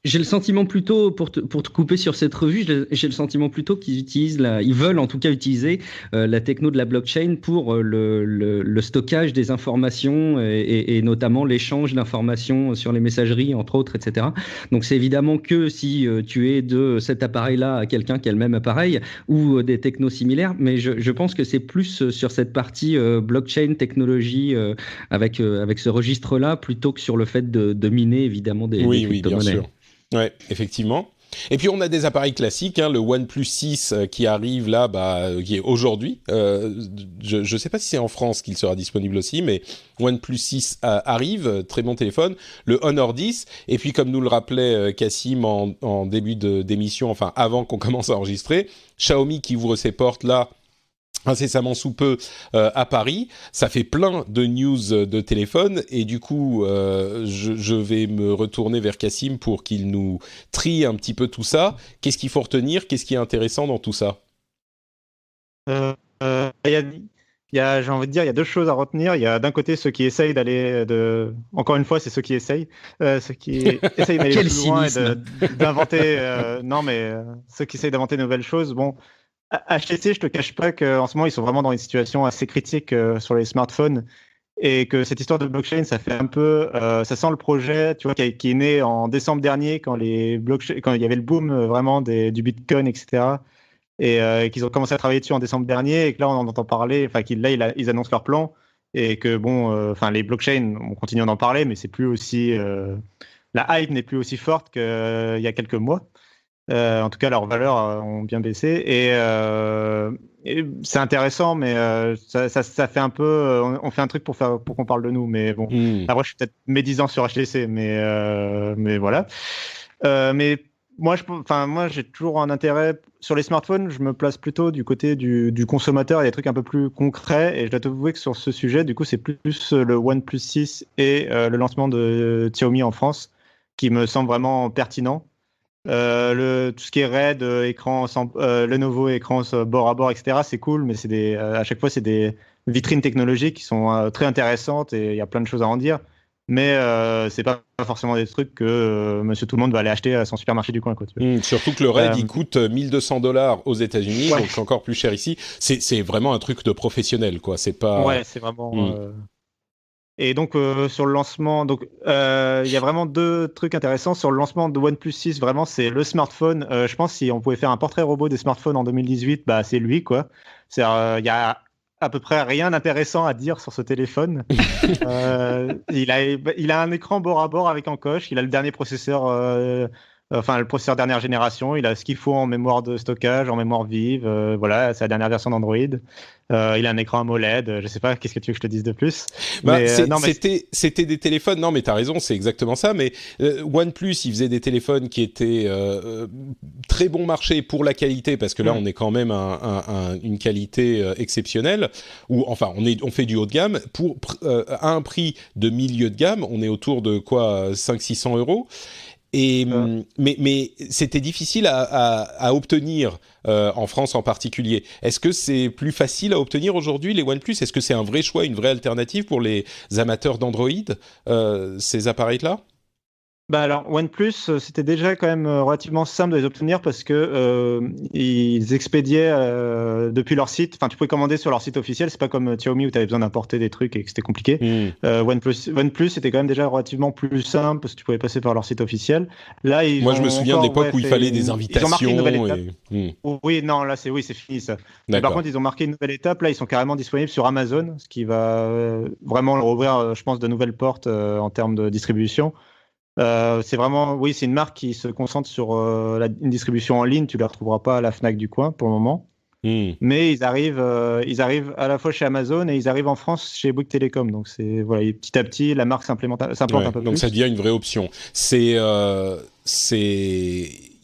J'ai le sentiment plutôt, pour te couper sur cette revue, j'ai le sentiment plutôt ils veulent en tout cas utiliser la techno de la blockchain pour le stockage des informations et notamment l'échange d'informations sur les messageries, entre autres, etc. Donc c'est évidemment que si tu es de cet appareil-là à quelqu'un qui a le même appareil ou des technos similaires, mais je pense que c'est plus sur cette partie blockchain, technologie, avec ce registre-là, plutôt que sur le fait de miner évidemment des crypto-monnaies. Oui, bien sûr. Ouais, effectivement. Et puis on a des appareils classiques, le OnePlus 6 qui arrive là, qui est aujourd'hui. Je ne sais pas si c'est en France qu'il sera disponible aussi, mais OnePlus 6 arrive, très bon téléphone. Le Honor 10, et puis comme nous le rappelait Cassim en début d'émission, enfin avant qu'on commence à enregistrer, Xiaomi qui ouvre ses portes là, incessamment sous peu à Paris. Ça fait plein de news de téléphone et du coup je vais me retourner vers Cassim pour qu'il nous trie un petit peu tout ça. Qu'est-ce qu'il faut retenir? Qu'est-ce qui est intéressant dans tout ça? J'ai envie de dire, il y a deux choses à retenir. Il y a d'un côté ceux qui essayent encore une fois, c'est ceux qui essayent, ceux qui essayent d'aller plus loin et d'inventer. Ceux qui essayent d'inventer de nouvelles choses. Bon. HTC, je te cache pas qu'en ce moment, ils sont vraiment dans une situation assez critique sur les smartphones et que cette histoire de blockchain, ça fait un peu, ça sent le projet, tu vois, qui est né en décembre dernier quand il y avait le boom vraiment du Bitcoin, etc. Et qu'ils ont commencé à travailler dessus en décembre dernier et que là, on en entend parler, enfin, ils annoncent leur plan et que bon, les blockchains, on continue d'en parler, mais c'est plus aussi, la hype n'est plus aussi forte qu'il y a quelques mois. En tout cas, leurs valeurs ont bien baissé et c'est intéressant, mais ça fait un peu. On fait un truc pour qu'on parle de nous, mais bon. Après, je suis peut-être médisant sur HTC, mais voilà. Mais moi, j'ai toujours un intérêt sur les smartphones. Je me place plutôt du côté du consommateur et des trucs un peu plus concrets. Et je dois t'avouer que sur ce sujet, du coup, c'est plus le OnePlus 6 et le lancement de Xiaomi en France qui me semble vraiment pertinent. Tout ce qui est RAID, Lenovo écran bord à bord, etc. C'est cool, mais à chaque fois c'est des vitrines technologiques qui sont très intéressantes et il y a plein de choses à en dire. Mais c'est pas forcément des trucs que Monsieur Tout le Monde va aller acheter à son supermarché du coin, quoi. Surtout que le RAID il coûte $1 200 aux États-Unis, donc c'est encore plus cher ici. C'est vraiment un truc de professionnel, quoi. C'est pas. Ouais, c'est vraiment. Et donc, sur le lancement, il y a vraiment deux trucs intéressants. Sur le lancement de OnePlus 6, vraiment, c'est le smartphone. Je pense que si on pouvait faire un portrait robot des smartphones en 2018, c'est lui, quoi. Il y a à peu près rien d'intéressant à dire sur ce téléphone. Il a un écran bord à bord avec encoche. Il a le dernier processeur Enfin, le processeur dernière génération, il a ce qu'il faut en mémoire de stockage, en mémoire vive. Voilà, c'est la dernière version d'Android. Il a un écran AMOLED. Je sais pas, qu'est-ce que tu veux que je te dise de plus? C'était des téléphones. Non, mais t'as raison, c'est exactement ça. Mais OnePlus, il faisait des téléphones qui étaient très bon marché pour la qualité, parce que là, on est quand même une qualité exceptionnelle. Ou enfin, on fait du haut de gamme à un prix de milieu de gamme. On est autour de quoi, 500-600 euros. Et, mais c'était difficile à obtenir en France en particulier. Est-ce que c'est plus facile à obtenir aujourd'hui, les OnePlus? Est-ce que c'est un vrai choix, une vraie alternative pour les amateurs d'Android, ces appareils-là? Bah alors, OnePlus, c'était déjà quand même relativement simple de les obtenir parce que ils expédiaient depuis leur site. Enfin, tu pouvais commander sur leur site officiel. C'est pas comme Xiaomi où tu avais besoin d'importer des trucs et que c'était compliqué. OnePlus, c'était quand même déjà relativement plus simple parce que tu pouvais passer par leur site officiel. Là, moi, je me souviens de l'époque où il fallait des invitations. Ils ont marqué une nouvelle étape. Oui, non, là, c'est fini ça. Mais par contre, ils ont marqué une nouvelle étape. Là, ils sont carrément disponibles sur Amazon, ce qui va vraiment leur ouvrir, je pense, de nouvelles portes en termes de distribution. C'est vraiment, oui, c'est une marque qui se concentre sur une distribution en ligne. Tu ne la retrouveras pas à la Fnac du coin pour le moment. Mais ils arrivent à la fois chez Amazon et ils arrivent en France chez Bouygues Telecom. Donc c'est voilà, petit à petit, la marque s'implante un peu plus. Donc ça devient une vraie option. C'est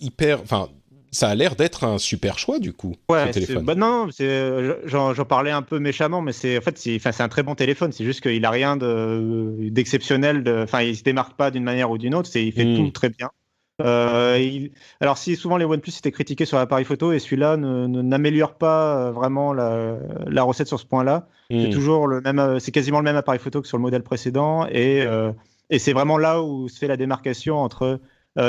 hyper, enfin. Ça a l'air d'être un super choix du coup. Ouais, ce téléphone. non, j'en parlais un peu méchamment, mais c'est un très bon téléphone. C'est juste qu'il a rien d'exceptionnel. Enfin, il se démarque pas d'une manière ou d'une autre. Il fait tout très bien. Alors si souvent les OnePlus étaient critiqués sur l'appareil photo et celui-là n'améliore pas vraiment la recette sur ce point-là. C'est toujours le même, c'est quasiment le même appareil photo que sur le modèle précédent et c'est vraiment là où se fait la démarcation entre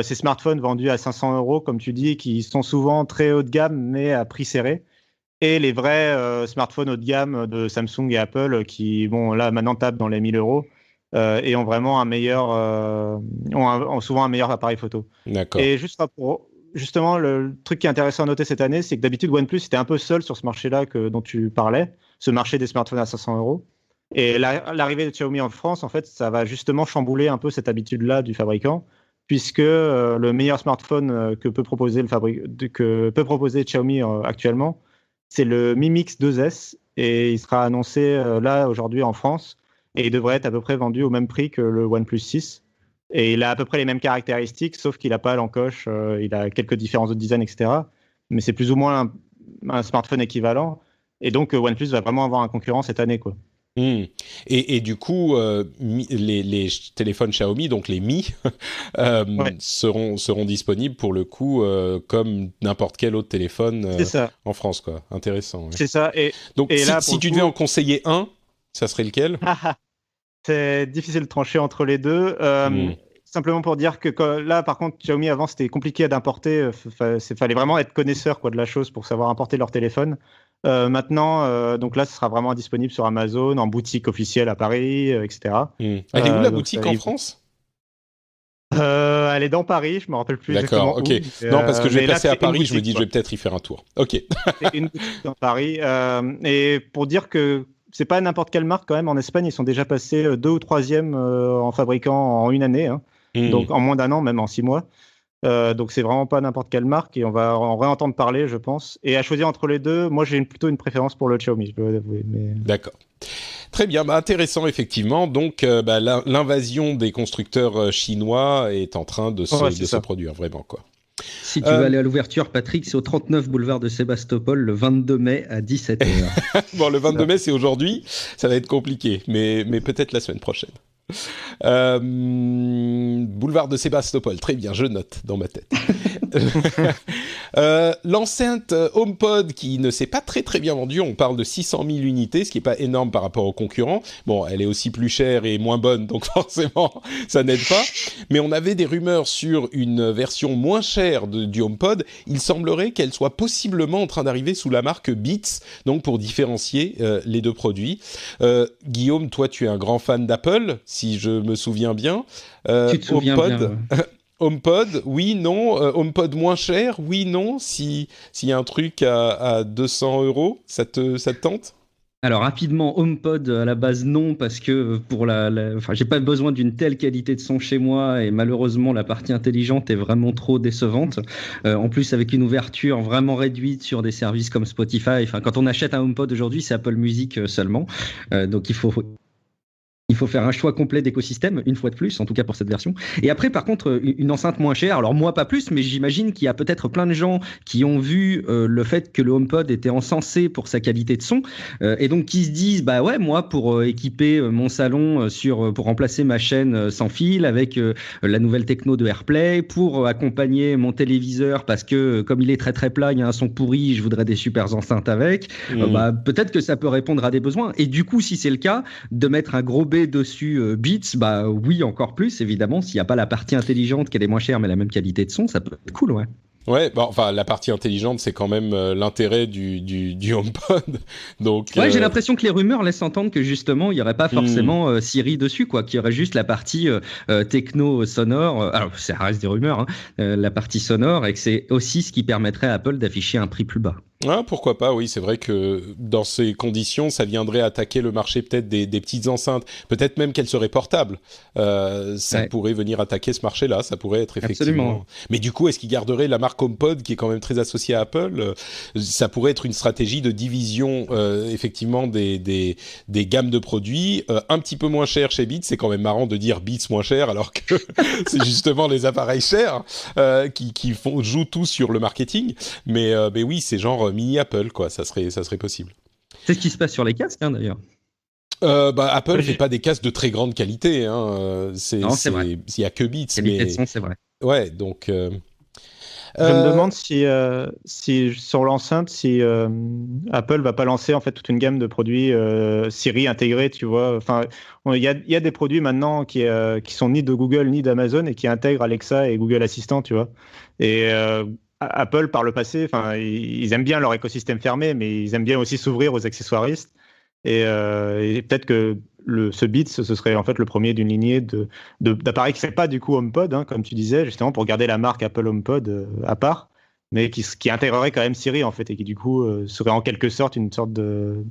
ces smartphones vendus à 500 euros, comme tu dis, qui sont souvent très haut de gamme, mais à prix serré. Et les vrais smartphones haut de gamme de Samsung et Apple, qui, bon, là, maintenant, tapent dans les 1000 euros et ont vraiment ont souvent un meilleur appareil photo. D'accord. Et justement, le truc qui est intéressant à noter cette année, c'est que d'habitude, OnePlus était un peu seul sur ce marché-là dont tu parlais, ce marché des smartphones à 500 euros. Et l'arrivée de Xiaomi en France, en fait, ça va justement chambouler un peu cette habitude-là du fabricant, puisque le meilleur smartphone que peut proposer Xiaomi actuellement, c'est le Mi Mix 2S, et il sera annoncé là aujourd'hui en France, et il devrait être à peu près vendu au même prix que le OnePlus 6. Et il a à peu près les mêmes caractéristiques, sauf qu'il n'a pas l'encoche, il a quelques différences de design, etc. Mais c'est plus ou moins un smartphone équivalent, et donc OnePlus va vraiment avoir un concurrent cette année, quoi. Et du coup, les téléphones Xiaomi, donc les Mi, seront disponibles pour le coup comme n'importe quel autre téléphone en France, quoi. Intéressant. Ouais. C'est ça. Donc, si tu devais en conseiller un, ça serait lequel? C'est difficile de trancher entre les deux. Simplement pour dire que là, par contre, Xiaomi avant, c'était compliqué d'importer. Fallait vraiment être connaisseur de la chose pour savoir importer leur téléphone. Maintenant, donc là, ce sera vraiment disponible sur Amazon, en boutique officielle à Paris, etc. Elle est où la boutique en France? Elle est dans Paris, je me rappelle plus exactement. D'accord, ok. Non, parce que je vais passer à Paris, je me dis, je vais peut-être y faire un tour. Ok. C'est une boutique dans Paris. Et pour dire que c'est pas n'importe quelle marque quand même. En Espagne, ils sont déjà passés 2e ou 3e en fabricant en une année. Hein. Donc en moins d'un an, même en 6 mois. Donc c'est vraiment pas n'importe quelle marque et on va en réentendre parler, je pense. Et à choisir entre les deux, moi j'ai plutôt une préférence pour le Xiaomi, je dois l'avouer. Mais... D'accord. Très bien, intéressant effectivement. Donc l'invasion des constructeurs chinois est en train de se produire vraiment, quoi. Si tu veux aller à l'ouverture, Patrick, c'est au 39 boulevard de Sébastopol le 22 mai à 17h. Bon, le 22 mai, c'est aujourd'hui. Ça va être compliqué, mais peut-être la semaine prochaine. Boulevard de Sébastopol, très bien, je note dans ma tête. L'enceinte HomePod qui ne s'est pas très bien vendue, on parle de 600 000 unités, ce qui n'est pas énorme par rapport aux concurrents. Bon, elle est aussi plus chère et moins bonne, donc forcément ça n'aide pas. Mais on avait des rumeurs sur une version moins chère du HomePod. Il semblerait qu'elle soit possiblement en train d'arriver sous la marque Beats, donc pour différencier les deux produits. Guillaume, toi tu es un grand fan d'Apple, si je me souviens bien. Tu te souviens bien. HomePod, oui, non. HomePod moins cher, oui, non. S'il y a un truc à 200 €, ça te tente? Alors rapidement, HomePod à la base non, parce que j'ai pas besoin d'une telle qualité de son chez moi et malheureusement la partie intelligente est vraiment trop décevante. En plus avec une ouverture vraiment réduite sur des services comme Spotify. Enfin, quand on achète un HomePod aujourd'hui, c'est Apple Music seulement, donc il faut faire un choix complet d'écosystème, une fois de plus, en tout cas pour cette version. Et après, par contre, une enceinte moins chère, alors moi pas plus, mais j'imagine qu'il y a peut-être plein de gens qui ont vu le fait que le HomePod était encensé pour sa qualité de son, et donc qui se disent, bah ouais, moi pour équiper mon salon pour remplacer ma chaîne sans fil avec la nouvelle techno de AirPlay, pour accompagner mon téléviseur parce que comme il est très très plat, il y a un son pourri, je voudrais des super enceintes avec, bah peut-être que ça peut répondre à des besoins. Et du coup, si c'est le cas, de mettre un gros B dessus Beats, bah oui, encore plus, évidemment. S'il n'y a pas la partie intelligente qui est moins chère mais la même qualité de son, ça peut être cool, ouais. Ouais, bah, enfin, la partie intelligente, c'est quand même l'intérêt du HomePod. Donc, ouais, j'ai l'impression que les rumeurs laissent entendre que justement, il n'y aurait pas forcément Siri dessus, quoi, qu'il y aurait juste la partie techno sonore. Alors, ça reste des rumeurs, hein, la partie sonore, et que c'est aussi ce qui permettrait à Apple d'afficher un prix plus bas. Ah, pourquoi pas, oui, c'est vrai que dans ces conditions, ça viendrait attaquer le marché peut-être des petites enceintes, peut-être même qu'elles seraient portables. Ça pourrait venir attaquer ce marché-là, ça pourrait être effectivement... Absolument. Mais du coup, est-ce qu'ils garderaient la marque HomePod, qui est quand même très associée à Apple? Ça pourrait être une stratégie de division, effectivement, des gammes de produits. Un petit peu moins cher chez Beats, c'est quand même marrant de dire Beats moins cher, alors que c'est justement les appareils chers qui jouent tous sur le marketing. Mais oui, c'est genre mini Apple, quoi, ça serait possible. C'est ce qui se passe sur les casques, hein, d'ailleurs. Apple ne fait pas des casques de très grande qualité, hein. C'est vrai. Il n'y a que Beats. Qualité de son, c'est vrai. Ouais, donc... Je me demande si sur l'enceinte, si Apple va pas lancer en fait toute une gamme de produits Siri intégrés, tu vois. Enfin, il y a des produits maintenant qui sont ni de Google ni d'Amazon et qui intègrent Alexa et Google Assistant, tu vois. Et Apple, par le passé, enfin, ils aiment bien leur écosystème fermé, mais ils aiment bien aussi s'ouvrir aux accessoiristes. Et peut-être que ce Beats, ce serait en fait le premier d'une lignée d'appareils qui ne fait pas du coup HomePod, hein, comme tu disais, justement pour garder la marque Apple HomePod à part, mais qui intégrerait quand même Siri en fait et qui du coup serait en quelque sorte une sorte de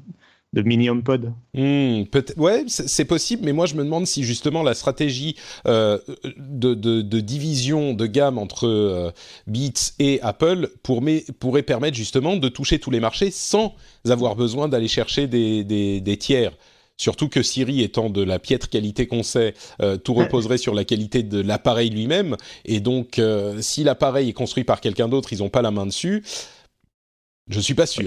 mini HomePod. Ouais, c'est possible, mais moi je me demande si justement la stratégie de division de gamme entre Beats et Apple pourrait permettre justement de toucher tous les marchés sans avoir besoin d'aller chercher des tiers. Surtout que Siri étant de la piètre qualité qu'on sait, tout reposerait sur la qualité de l'appareil lui-même. Et donc, si l'appareil est construit par quelqu'un d'autre, ils n'ont pas la main dessus. Je suis pas sûr.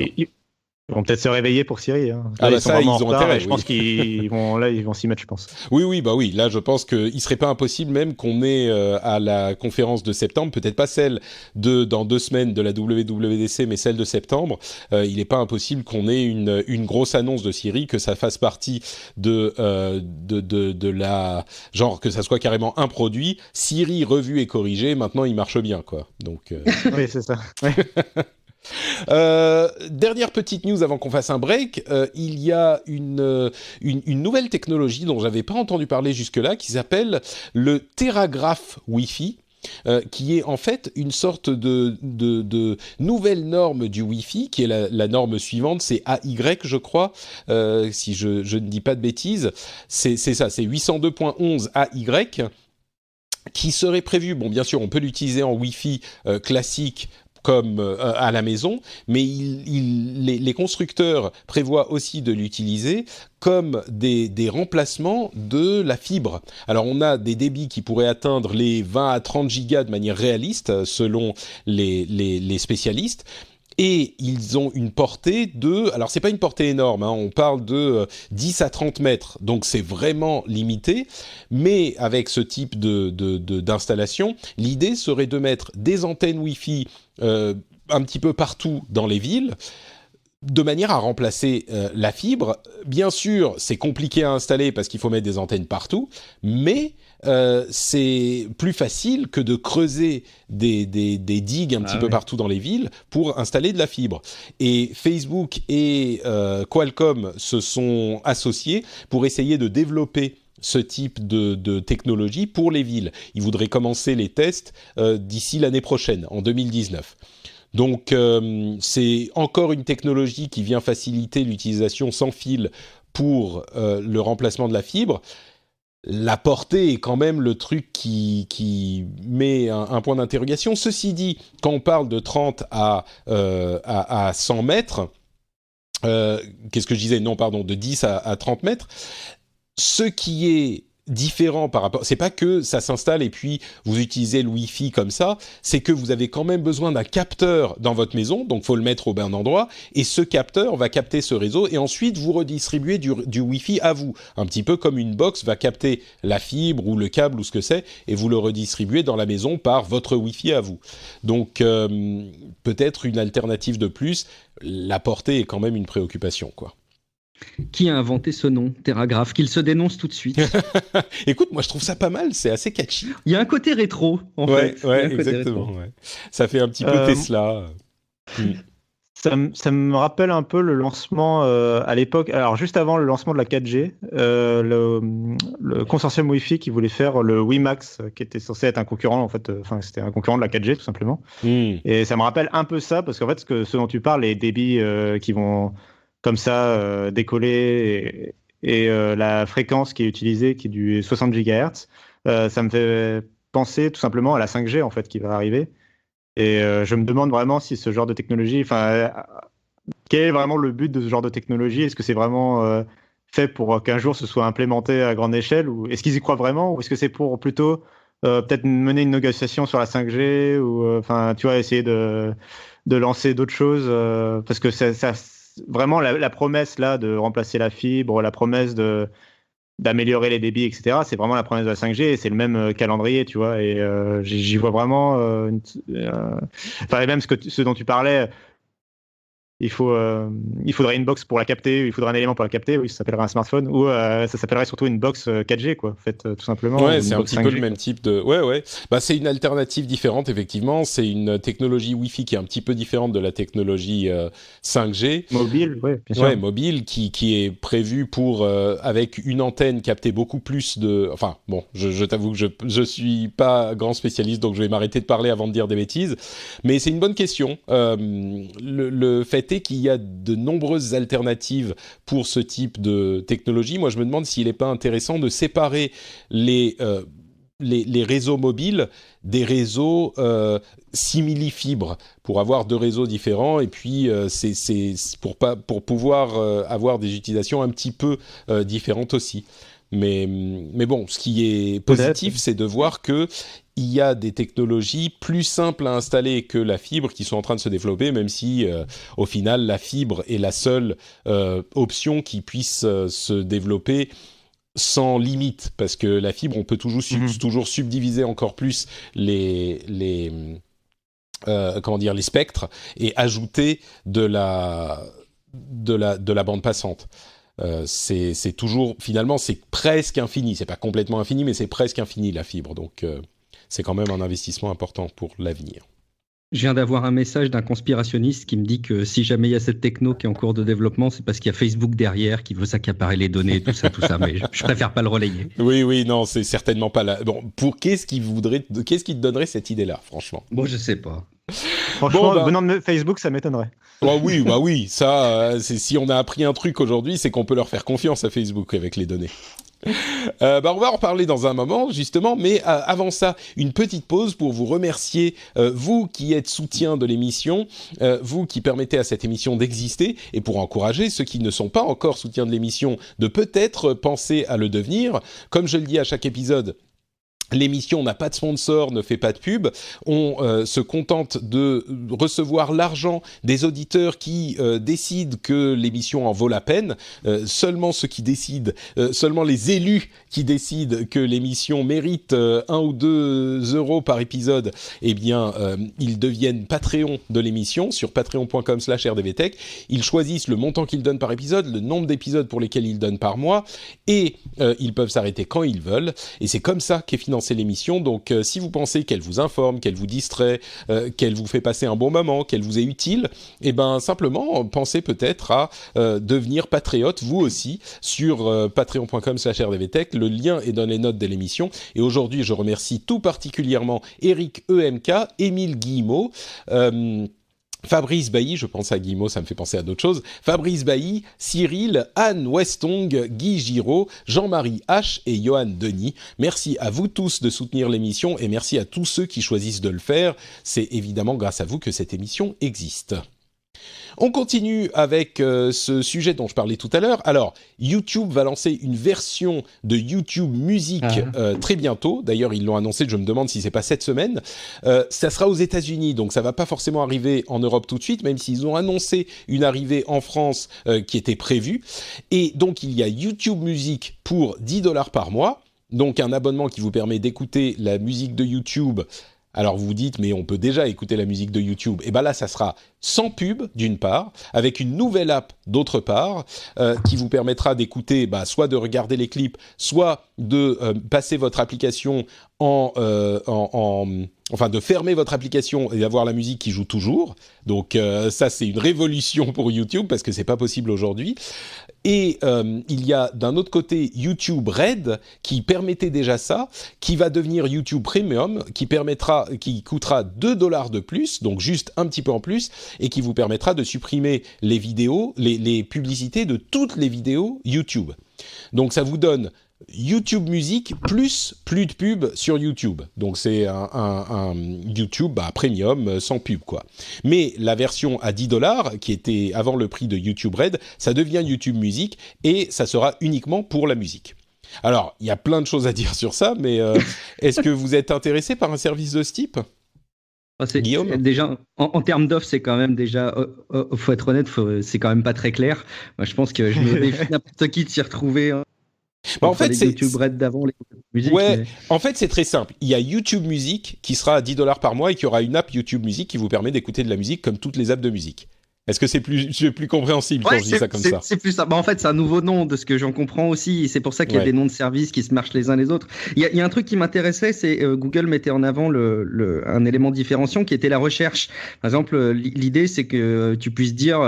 Ils vont peut-être se réveiller pour Siri. Hein. Là, ils ont intérêt. Je pense qu'ils vont s'y mettre, je pense. Oui. Là, je pense qu'il serait pas impossible même qu'on ait à la conférence de septembre, peut-être pas celle dans 2 semaines de la WWDC, mais celle de septembre. Il n'est pas impossible qu'on ait une grosse annonce de Siri, que ça fasse partie de la genre que ça soit carrément un produit. Siri revu et corrigé. Maintenant, il marche bien, quoi. Donc. Oui, c'est ça. Ouais. Dernière petite news avant qu'on fasse un break, il y a une nouvelle technologie dont j'avais pas entendu parler jusque-là qui s'appelle le téragraphe Wi-Fi. Qui est en fait une sorte de nouvelle norme du Wi-Fi, qui est la norme suivante, c'est AY, je crois, si je ne dis pas de bêtises, c'est ça, c'est 802.11 AY, qui serait prévu, bon bien sûr on peut l'utiliser en Wi-Fi classique, comme à la maison, mais les constructeurs prévoient aussi de l'utiliser comme des remplacements de la fibre. Alors on a des débits qui pourraient atteindre les 20 à 30 gigas de manière réaliste selon les spécialistes. Et ils ont une portée alors c'est pas une portée énorme, hein, on parle de 10 à 30 mètres, donc c'est vraiment limité, mais avec ce type d'installation, l'idée serait de mettre des antennes Wi-Fi un petit peu partout dans les villes, de manière à remplacer la fibre. Bien sûr, c'est compliqué à installer parce qu'il faut mettre des antennes partout, mais c'est plus facile que de creuser des digues un petit peu partout dans les villes pour installer de la fibre. Et Facebook et Qualcomm se sont associés pour essayer de développer ce type de technologie pour les villes. Ils voudraient commencer les tests d'ici l'année prochaine, en 2019. Donc, c'est encore une technologie qui vient faciliter l'utilisation sans fil pour le remplacement de la fibre. La portée est quand même le truc qui met un point d'interrogation. Ceci dit, quand on parle de 30 à 100 mètres, qu'est-ce que je disais ? Non, pardon, de 10 à 30 mètres, ce qui est différent par rapport, c'est pas que ça s'installe et puis vous utilisez le Wi-Fi comme ça, c'est que vous avez quand même besoin d'un capteur dans votre maison, donc faut le mettre au bon endroit, et ce capteur va capter ce réseau et ensuite vous redistribuez du Wi-Fi à vous, un petit peu comme une box va capter la fibre ou le câble ou ce que c'est, et vous le redistribuez dans la maison par votre Wi-Fi à vous. Donc peut-être une alternative de plus, la portée est quand même une préoccupation, quoi. Qui a inventé ce nom, Terragraph, qu'il se dénonce tout de suite? Écoute, moi je trouve ça pas mal, c'est assez catchy. Il y a un côté rétro, en fait. Ouais, exactement. Ouais. Ça fait un petit peu Tesla. Ça me rappelle un peu le lancement à l'époque, alors juste avant le lancement de la 4G, le consortium Wi-Fi qui voulait faire le WiMAX, qui était censé être un concurrent, en fait, c'était un concurrent de la 4G tout simplement. Et ça me rappelle un peu ça, parce qu'en fait, ce dont tu parles, les débits qui vont comme ça décoller et la fréquence qui est utilisée, qui est du 60 GHz, ça me fait penser tout simplement à la 5G en fait qui va arriver. Et je me demande vraiment si ce genre de technologie, quel est vraiment le but de ce genre de technologie? Est-ce que c'est vraiment fait pour qu'un jour ce soit implémenté à grande échelle, ou est-ce qu'ils y croient vraiment, ou est-ce que c'est pour plutôt peut-être mener une négociation sur la 5G, ou tu vois, essayer de lancer d'autres choses, parce que ça vraiment la promesse là de remplacer la fibre, la promesse d'améliorer les débits, etc. C'est vraiment la promesse de la 5G et c'est le même calendrier, tu vois. Et j'y vois vraiment, même ce dont tu parlais. Il faudrait une box pour la capter, il faudrait un élément pour la capter, oui, ça s'appellerait un smartphone, ou ça s'appellerait surtout une box 4G, quoi, en fait, tout simplement. Ouais, c'est un petit 5G, peu le même type de... Ouais. Bah, c'est une alternative différente, effectivement. C'est une technologie Wi-Fi qui est un petit peu différente de la technologie 5G. Mobile, ouais, bien sûr. Ouais, mobile, qui est prévue pour, avec une antenne, capter beaucoup plus de... Enfin, bon, je t'avoue que je suis pas grand spécialiste, donc je vais m'arrêter de parler avant de dire des bêtises. Mais c'est une bonne question. Le fait est qu'il y a de nombreuses alternatives pour ce type de technologie. Moi, je me demande s'il n'est pas intéressant de séparer les réseaux mobiles des réseaux simili-fibres pour avoir deux réseaux différents et puis c'est pour pouvoir avoir des utilisations un petit peu différentes aussi. Mais bon, ce qui est positif, c'est de voir que il y a des technologies plus simples à installer que la fibre qui sont en train de se développer, même si au final la fibre est la seule option qui puisse se développer sans limite, parce que la fibre, on peut toujours subdiviser encore plus les spectres et ajouter de la bande passante. C'est toujours, finalement, c'est presque infini. C'est pas complètement infini, mais c'est presque infini la fibre. Donc, c'est quand même un investissement important pour l'avenir. Je viens d'avoir un message d'un conspirationniste qui me dit que si jamais il y a cette techno qui est en cours de développement, c'est parce qu'il y a Facebook derrière qui veut s'accaparer les données, tout ça. Mais je préfère pas le relayer. Oui, non, c'est certainement pas là. Bon, qu'est-ce qui te donnerait cette idée-là, franchement? Bon, je sais pas. Franchement, venant de Facebook, ça m'étonnerait. Oui, ça, si on a appris un truc aujourd'hui, c'est qu'on peut leur faire confiance à Facebook avec les données. On va en reparler dans un moment justement, mais avant ça, une petite pause pour vous remercier, vous qui êtes soutien de l'émission, vous qui permettez à cette émission d'exister, et pour encourager ceux qui ne sont pas encore soutiens de l'émission de peut-être penser à le devenir. Comme je le dis à chaque épisode, l'émission n'a pas de sponsor, ne fait pas de pub. On se contente de recevoir l'argent des auditeurs qui décident que l'émission en vaut la peine. Seulement ceux qui décident, seulement les élus qui décident que l'émission mérite 1 ou 2 euros par épisode, eh bien, ils deviennent Patreon de l'émission sur patreon.com/rdvtech. Ils choisissent le montant qu'ils donnent par épisode, le nombre d'épisodes pour lesquels ils donnent par mois, et ils peuvent s'arrêter quand ils veulent. Et c'est comme ça qu'est financée l'émission. Donc si vous pensez qu'elle vous informe, qu'elle vous distrait, qu'elle vous fait passer un bon moment, qu'elle vous est utile, eh ben simplement pensez peut-être à devenir patriote vous aussi sur patreon.com/rdvtech. Le lien est dans les notes de l'émission. Et aujourd'hui, je remercie tout particulièrement Eric EMK, Émile Guillemot, Fabrice Bailly, je pense à Guillemot, ça me fait penser à d'autres choses. Fabrice Bailly, Cyril, Anne Westong, Guy Giraud, Jean-Marie H et Johan Denis. Merci à vous tous de soutenir l'émission et merci à tous ceux qui choisissent de le faire. C'est évidemment grâce à vous que cette émission existe. On continue avec ce sujet dont je parlais tout à l'heure. Alors, YouTube va lancer une version de YouTube Music très bientôt. D'ailleurs, ils l'ont annoncé, je me demande si c'est pas cette semaine. Ça sera aux États-Unis, donc ça va pas forcément arriver en Europe tout de suite, même s'ils ont annoncé une arrivée en France qui était prévue. Et donc, il y a YouTube Music pour $10 par mois. Donc, un abonnement qui vous permet d'écouter la musique de YouTube. Alors vous vous dites, mais on peut déjà écouter la musique de YouTube. Et bien là, ça sera sans pub, d'une part, avec une nouvelle app, d'autre part, qui vous permettra d'écouter, soit de regarder les clips, soit de passer votre application enfin de fermer votre application et d'avoir la musique qui joue toujours. Donc ça, c'est une révolution pour YouTube, parce que c'est pas possible aujourd'hui. Et il y a d'un autre côté YouTube Red qui permettait déjà ça, qui va devenir YouTube Premium, qui coûtera $2 de plus, donc juste un petit peu en plus, et qui vous permettra de supprimer les vidéos, les publicités de toutes les vidéos YouTube. Donc ça vous donne YouTube Music plus de pub sur YouTube. Donc c'est un YouTube Premium sans pub quoi. Mais la version à $10 qui était avant le prix de YouTube Red, ça devient YouTube Music et ça sera uniquement pour la musique. Alors, il y a plein de choses à dire sur ça, mais est-ce que vous êtes intéressé par un service de ce type ? Guillaume ? Déjà, en termes d'offres, c'est quand même déjà, faut être honnête, c'est quand même pas très clair. Moi, je pense que je me défie n'importe qui de s'y retrouver. En fait, les YouTube Red d'avant, les musiques. Ouais, mais... en fait, c'est très simple. Il y a YouTube Music qui sera à $10 par mois et qui aura une app YouTube Music qui vous permet d'écouter de la musique comme toutes les apps de musique. Est-ce que c'est plus compréhensible quand je dis ça comme ça ? C'est plus ça. En fait, c'est un nouveau nom de ce que j'en comprends aussi. C'est pour ça qu'il y a des noms de services qui se marchent les uns les autres. Il y a un truc qui m'intéressait, c'est Google mettait en avant un élément différenciant qui était la recherche. Par exemple, l'idée, c'est que tu puisses dire,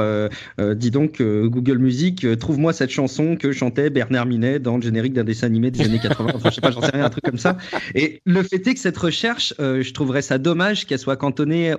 dis donc, Google Music, trouve-moi cette chanson que chantait Bernard Minet dans le générique d'un dessin animé des années 80. Enfin, je sais pas, j'en sais rien, un truc comme ça. Et le fait est que cette recherche, je trouverais ça dommage qu'elle soit cantonnée à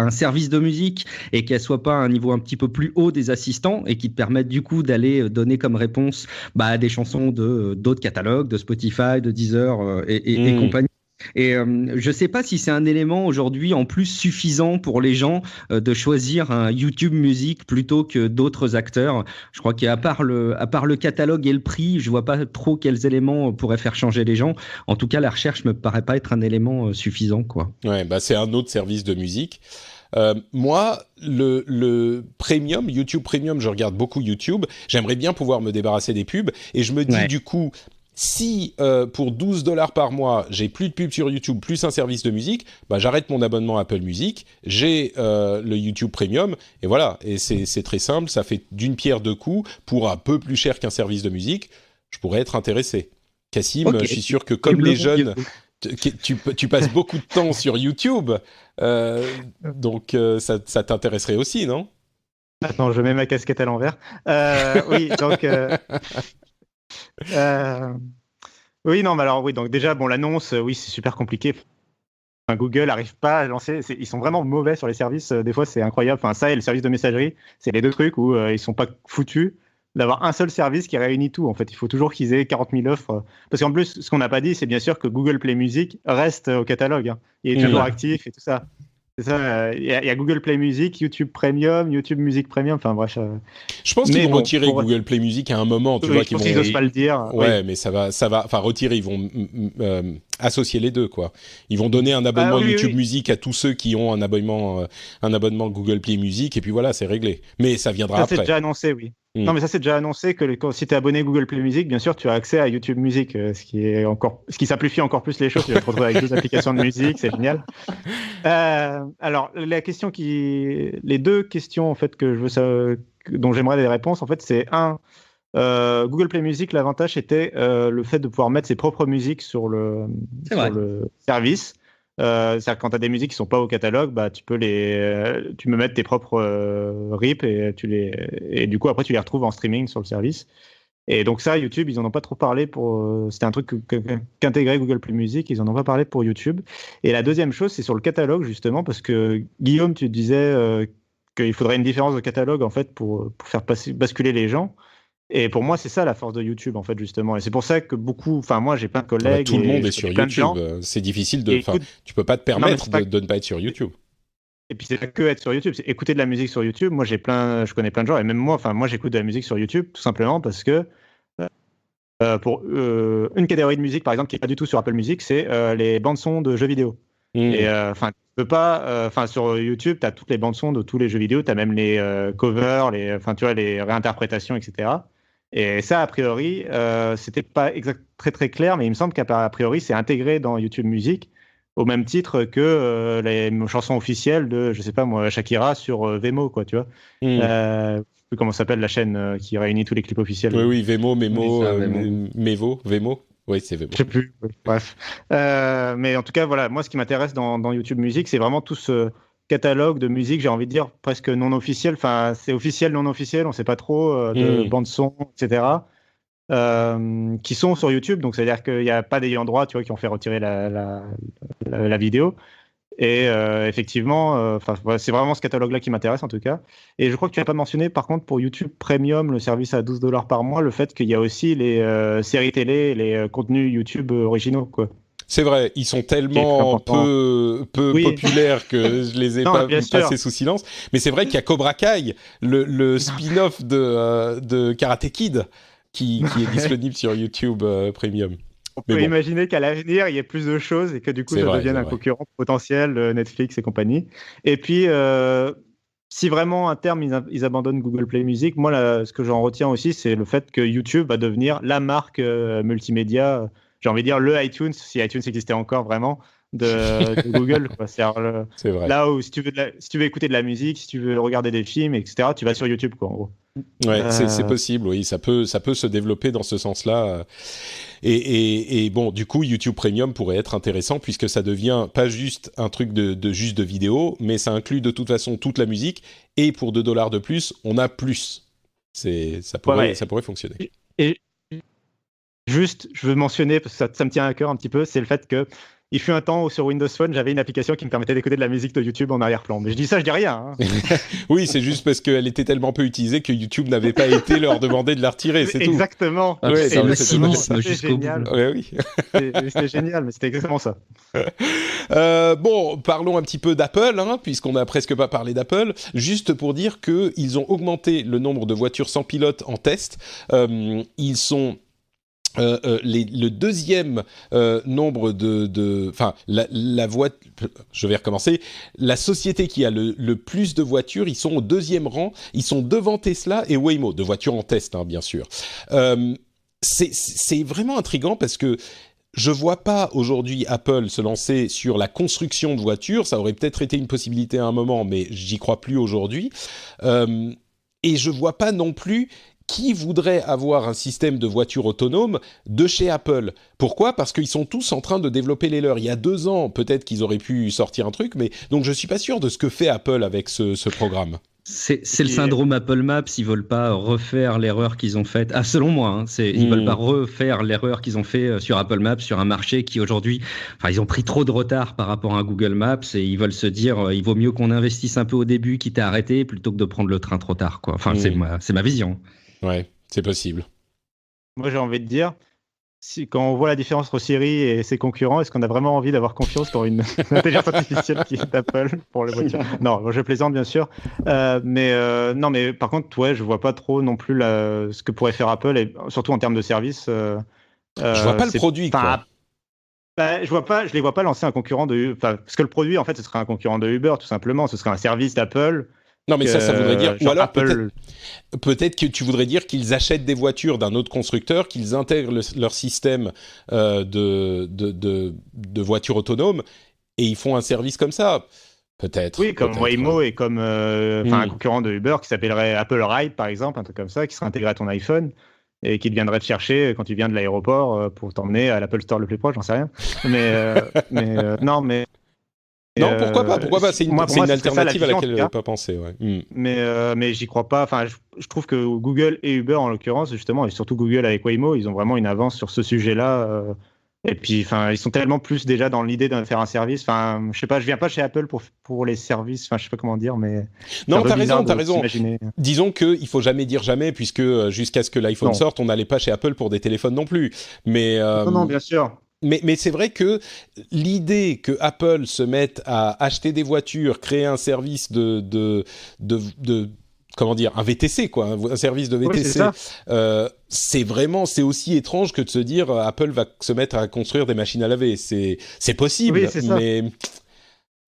un service de musique et qu'elle soit pas à un niveau un petit peu plus haut des assistants et qui te permettent du coup d'aller donner comme réponse des chansons d'autres catalogues, de Spotify, de Deezer et compagnie. Et je sais pas si c'est un élément aujourd'hui en plus suffisant pour les gens de choisir un YouTube Music plutôt que d'autres acteurs. Je crois qu'à part le catalogue et le prix, je vois pas trop quels éléments pourraient faire changer les gens. En tout cas, la recherche me paraît pas être un élément suffisant, quoi. Ouais, c'est un autre service de musique. Moi, le Premium, YouTube Premium, je regarde beaucoup YouTube. J'aimerais bien pouvoir me débarrasser des pubs. Et je me dis du coup, si pour $12 par mois, j'ai plus de pubs sur YouTube, plus un service de musique, j'arrête mon abonnement Apple Music, j'ai le YouTube Premium, et voilà. Et c'est très simple, ça fait d'une pierre deux coups. Pour un peu plus cher qu'un service de musique, je pourrais être intéressé. Cassim, je suis sûr que comme les jeunes... Tu passes beaucoup de temps sur YouTube, donc ça t'intéresserait aussi, non ? Attends, je mets ma casquette à l'envers. Oui, donc... oui, non, mais alors, oui, donc déjà, l'annonce, oui, c'est super compliqué. Google n'arrive pas à lancer... Ils sont vraiment mauvais sur les services. Des fois, c'est incroyable. Enfin, ça et le service de messagerie, c'est les deux trucs où ils sont pas foutus d'avoir un seul service qui réunit tout. En fait, il faut toujours qu'ils aient 40 000 offres. Parce qu'en plus, ce qu'on n'a pas dit, c'est bien sûr que Google Play Music reste au catalogue. Hein. Il est toujours actif et tout ça. C'est ça. Il y a Google Play Music, YouTube Premium, YouTube Music Premium. Enfin bref. Je pense qu'ils vont retirer Google Play Music à un moment. Tu vois, je pense qu'ils n'osent pas le dire. Ouais, mais ça va. Enfin, retirer. Ils vont associer les deux, quoi. Ils vont donner un abonnement YouTube Music à tous ceux qui ont un abonnement Google Play Music, et puis voilà, c'est réglé. Mais ça viendra après. Ça, c'est déjà annoncé, oui. Non, mais ça, c'est déjà annoncé que si tu es abonné Google Play Music, bien sûr, tu as accès à YouTube Music, ce qui simplifie encore plus les choses. Tu vas te retrouver avec 2 applications de musique, c'est génial. Alors, les deux questions en fait dont j'aimerais des réponses, en fait, c'est Google Play Music. L'avantage était le fait de pouvoir mettre ses propres musiques sur le service. C'est-à-dire que quand tu as des musiques qui sont pas au catalogue, tu peux mettre tes propres RIP et du coup après tu les retrouves en streaming sur le service. Et donc ça, YouTube, ils en ont pas trop parlé pour. C'était un truc qu'intégrait Google Play Music, ils en ont pas parlé pour YouTube. Et la deuxième chose, c'est sur le catalogue justement, parce que Guillaume, tu disais qu'il faudrait une différence de catalogue en fait pour faire basculer les gens. Et pour moi, c'est ça la force de YouTube en fait justement. Et c'est pour ça que enfin moi, j'ai plein de collègues. Tout le monde est sur YouTube. C'est difficile de. Tu peux pas te permettre de ne pas être sur YouTube. Et puis c'est pas que être sur YouTube, c'est écouter de la musique sur YouTube. Moi, je connais plein de gens, et même moi, j'écoute de la musique sur YouTube tout simplement parce que pour une catégorie de musique, par exemple, qui est pas du tout sur Apple Music, c'est les bandes son de jeux vidéo. Et tu peux pas, sur YouTube, tu as toutes les bandes son de tous les jeux vidéo, tu as même les covers, tu vois, les réinterprétations, etc. Et ça, a priori, c'était pas très très clair, mais il me semble qu'a priori, c'est intégré dans YouTube Music au même titre que les chansons officielles de, je sais pas moi, Shakira sur Vemo, quoi, tu vois. Je sais plus comment s'appelle la chaîne qui réunit tous les clips officiels. Oui, Vemo, Memo, Mevo, Vemo. Oui, c'est Vemo. Je sais plus. Oui, bref. Mais en tout cas, voilà, moi, ce qui m'intéresse dans YouTube Music, c'est vraiment tout ce catalogue de musique, j'ai envie de dire presque non officiel. Enfin, c'est officiel, non officiel, on sait pas trop, de bandes son, etc. Qui sont sur YouTube, donc c'est-à-dire qu'il n'y a pas d'ayant droit, tu vois, qui ont fait retirer la vidéo. Et effectivement, c'est vraiment ce catalogue-là qui m'intéresse en tout cas. Et je crois que tu n'as pas mentionné, par contre, pour YouTube Premium, le service à $12 par mois, le fait qu'il y a aussi les séries télé et les contenus YouTube originaux, quoi. C'est vrai, ils sont tellement peu populaires que je les ai pas passés sous silence. Mais c'est vrai qu'il y a Cobra Kai, le spin-off de Karate Kid, qui est disponible sur YouTube Premium. On peut imaginer qu'à l'avenir, il y ait plus de choses et que du coup, ça devienne un concurrent potentiel, Netflix et compagnie. Et puis, si vraiment à terme, ils abandonnent Google Play Music, moi, ce que j'en retiens aussi, c'est le fait que YouTube va devenir la marque multimédia, j'ai envie de dire le iTunes, si iTunes existait encore vraiment, de Google, quoi. C'est vrai. Là où si tu veux écouter de la musique, si tu veux regarder des films, etc., tu vas sur YouTube, quoi, en gros. Ouais, c'est possible, oui, ça peut se développer dans ce sens-là. Et bon, du coup, YouTube Premium pourrait être intéressant puisque ça devient pas juste un truc de vidéo, mais ça inclut de toute façon toute la musique. Et pour $2 de plus, on a plus. Ça pourrait fonctionner. Et juste, je veux mentionner, parce que ça me tient à cœur un petit peu, c'est le fait que il fut un temps où sur Windows Phone, j'avais une application qui me permettait d'écouter de la musique de YouTube en arrière-plan. Mais je dis ça, je dis rien. Hein. Oui, c'est juste parce qu'elle était tellement peu utilisée que YouTube n'avait pas été leur demander de la retirer, c'est tout. Exactement. Ouais, c'est le cynisme jusqu'au bout. Ouais, oui. C'était génial, mais c'était exactement ça. Bon, parlons un petit peu d'Apple, hein, puisqu'on n'a presque pas parlé d'Apple. Juste pour dire qu'ils ont augmenté le nombre de voitures sans pilote en test. Ils sont... le deuxième nombre je vais recommencer. La société qui a le plus de voitures, ils sont au deuxième rang. Ils sont devant Tesla et Waymo, de voitures en test, hein, bien sûr. C'est vraiment intriguant parce que je vois pas aujourd'hui Apple se lancer sur la construction de voitures. Ça aurait peut-être été une possibilité à un moment, mais j'y crois plus aujourd'hui. Et je vois pas non plus qui voudrait avoir un système de voiture autonome de chez Apple. Pourquoi ? Parce qu'ils sont tous en train de développer les leurs. Il y a 2 ans, peut-être qu'ils auraient pu sortir un truc, mais donc je suis pas sûr de ce que fait Apple avec ce programme. C'est le syndrome Apple Maps, ils veulent pas refaire l'erreur qu'ils ont faite. Ah, selon moi, hein, ils veulent pas refaire l'erreur qu'ils ont fait sur Apple Maps, sur un marché qui aujourd'hui, ils ont pris trop de retard par rapport à Google Maps et ils veulent se dire, il vaut mieux qu'on investisse un peu au début, quitte à arrêter, plutôt que de prendre le train trop tard, quoi. Enfin, c'est ma vision. Ouais, c'est possible. Moi, j'ai envie de dire, quand on voit la différence entre Siri et ses concurrents, est-ce qu'on a vraiment envie d'avoir confiance dans une intelligence artificielle qui est d'Apple pour les voitures ? Non, je plaisante bien sûr, non, mais par contre, ouais, je vois pas trop non plus ce que pourrait faire Apple, et surtout en termes de service. Je vois pas le produit, quoi. Je les vois pas lancer un concurrent parce que le produit, en fait, ce serait un concurrent de Uber, tout simplement. Ce serait un service d'Apple. Non, mais ça voudrait dire... Ou alors, Apple... peut-être que tu voudrais dire qu'ils achètent des voitures d'un autre constructeur, qu'ils intègrent leur système de voitures autonomes, et ils font un service comme ça. Peut-être. Oui, comme Waymo et comme un concurrent de Uber qui s'appellerait Apple Ride, par exemple, un truc comme ça, qui serait intégré à ton iPhone et qui viendrait te chercher quand tu viens de l'aéroport pour t'emmener à l'Apple Store le plus proche, j'en sais rien. Non, mais Non, pourquoi pas? Pourquoi pas? C'est une alternative à laquelle je n'avais pas pensé. Ouais. Mais j'y crois pas. Enfin, je trouve que Google et Uber, en l'occurrence, justement, et surtout Google avec Waymo, ils ont vraiment une avance sur ce sujet-là. Et puis, enfin, ils sont tellement plus déjà dans l'idée de faire un service. Enfin, je sais pas, je viens pas chez Apple pour les services. Enfin, je sais pas comment dire, mais non, t'as raison. Disons que il faut jamais dire jamais, puisque jusqu'à ce que l'iPhone sorte, on n'allait pas chez Apple pour des téléphones non plus. Mais non, bien sûr. Mais c'est vrai que l'idée que Apple se mette à acheter des voitures, créer un service de comment dire, un VTC quoi, un service de VTC, c'est aussi étrange que de se dire Apple va se mettre à construire des machines à laver. C'est possible, mais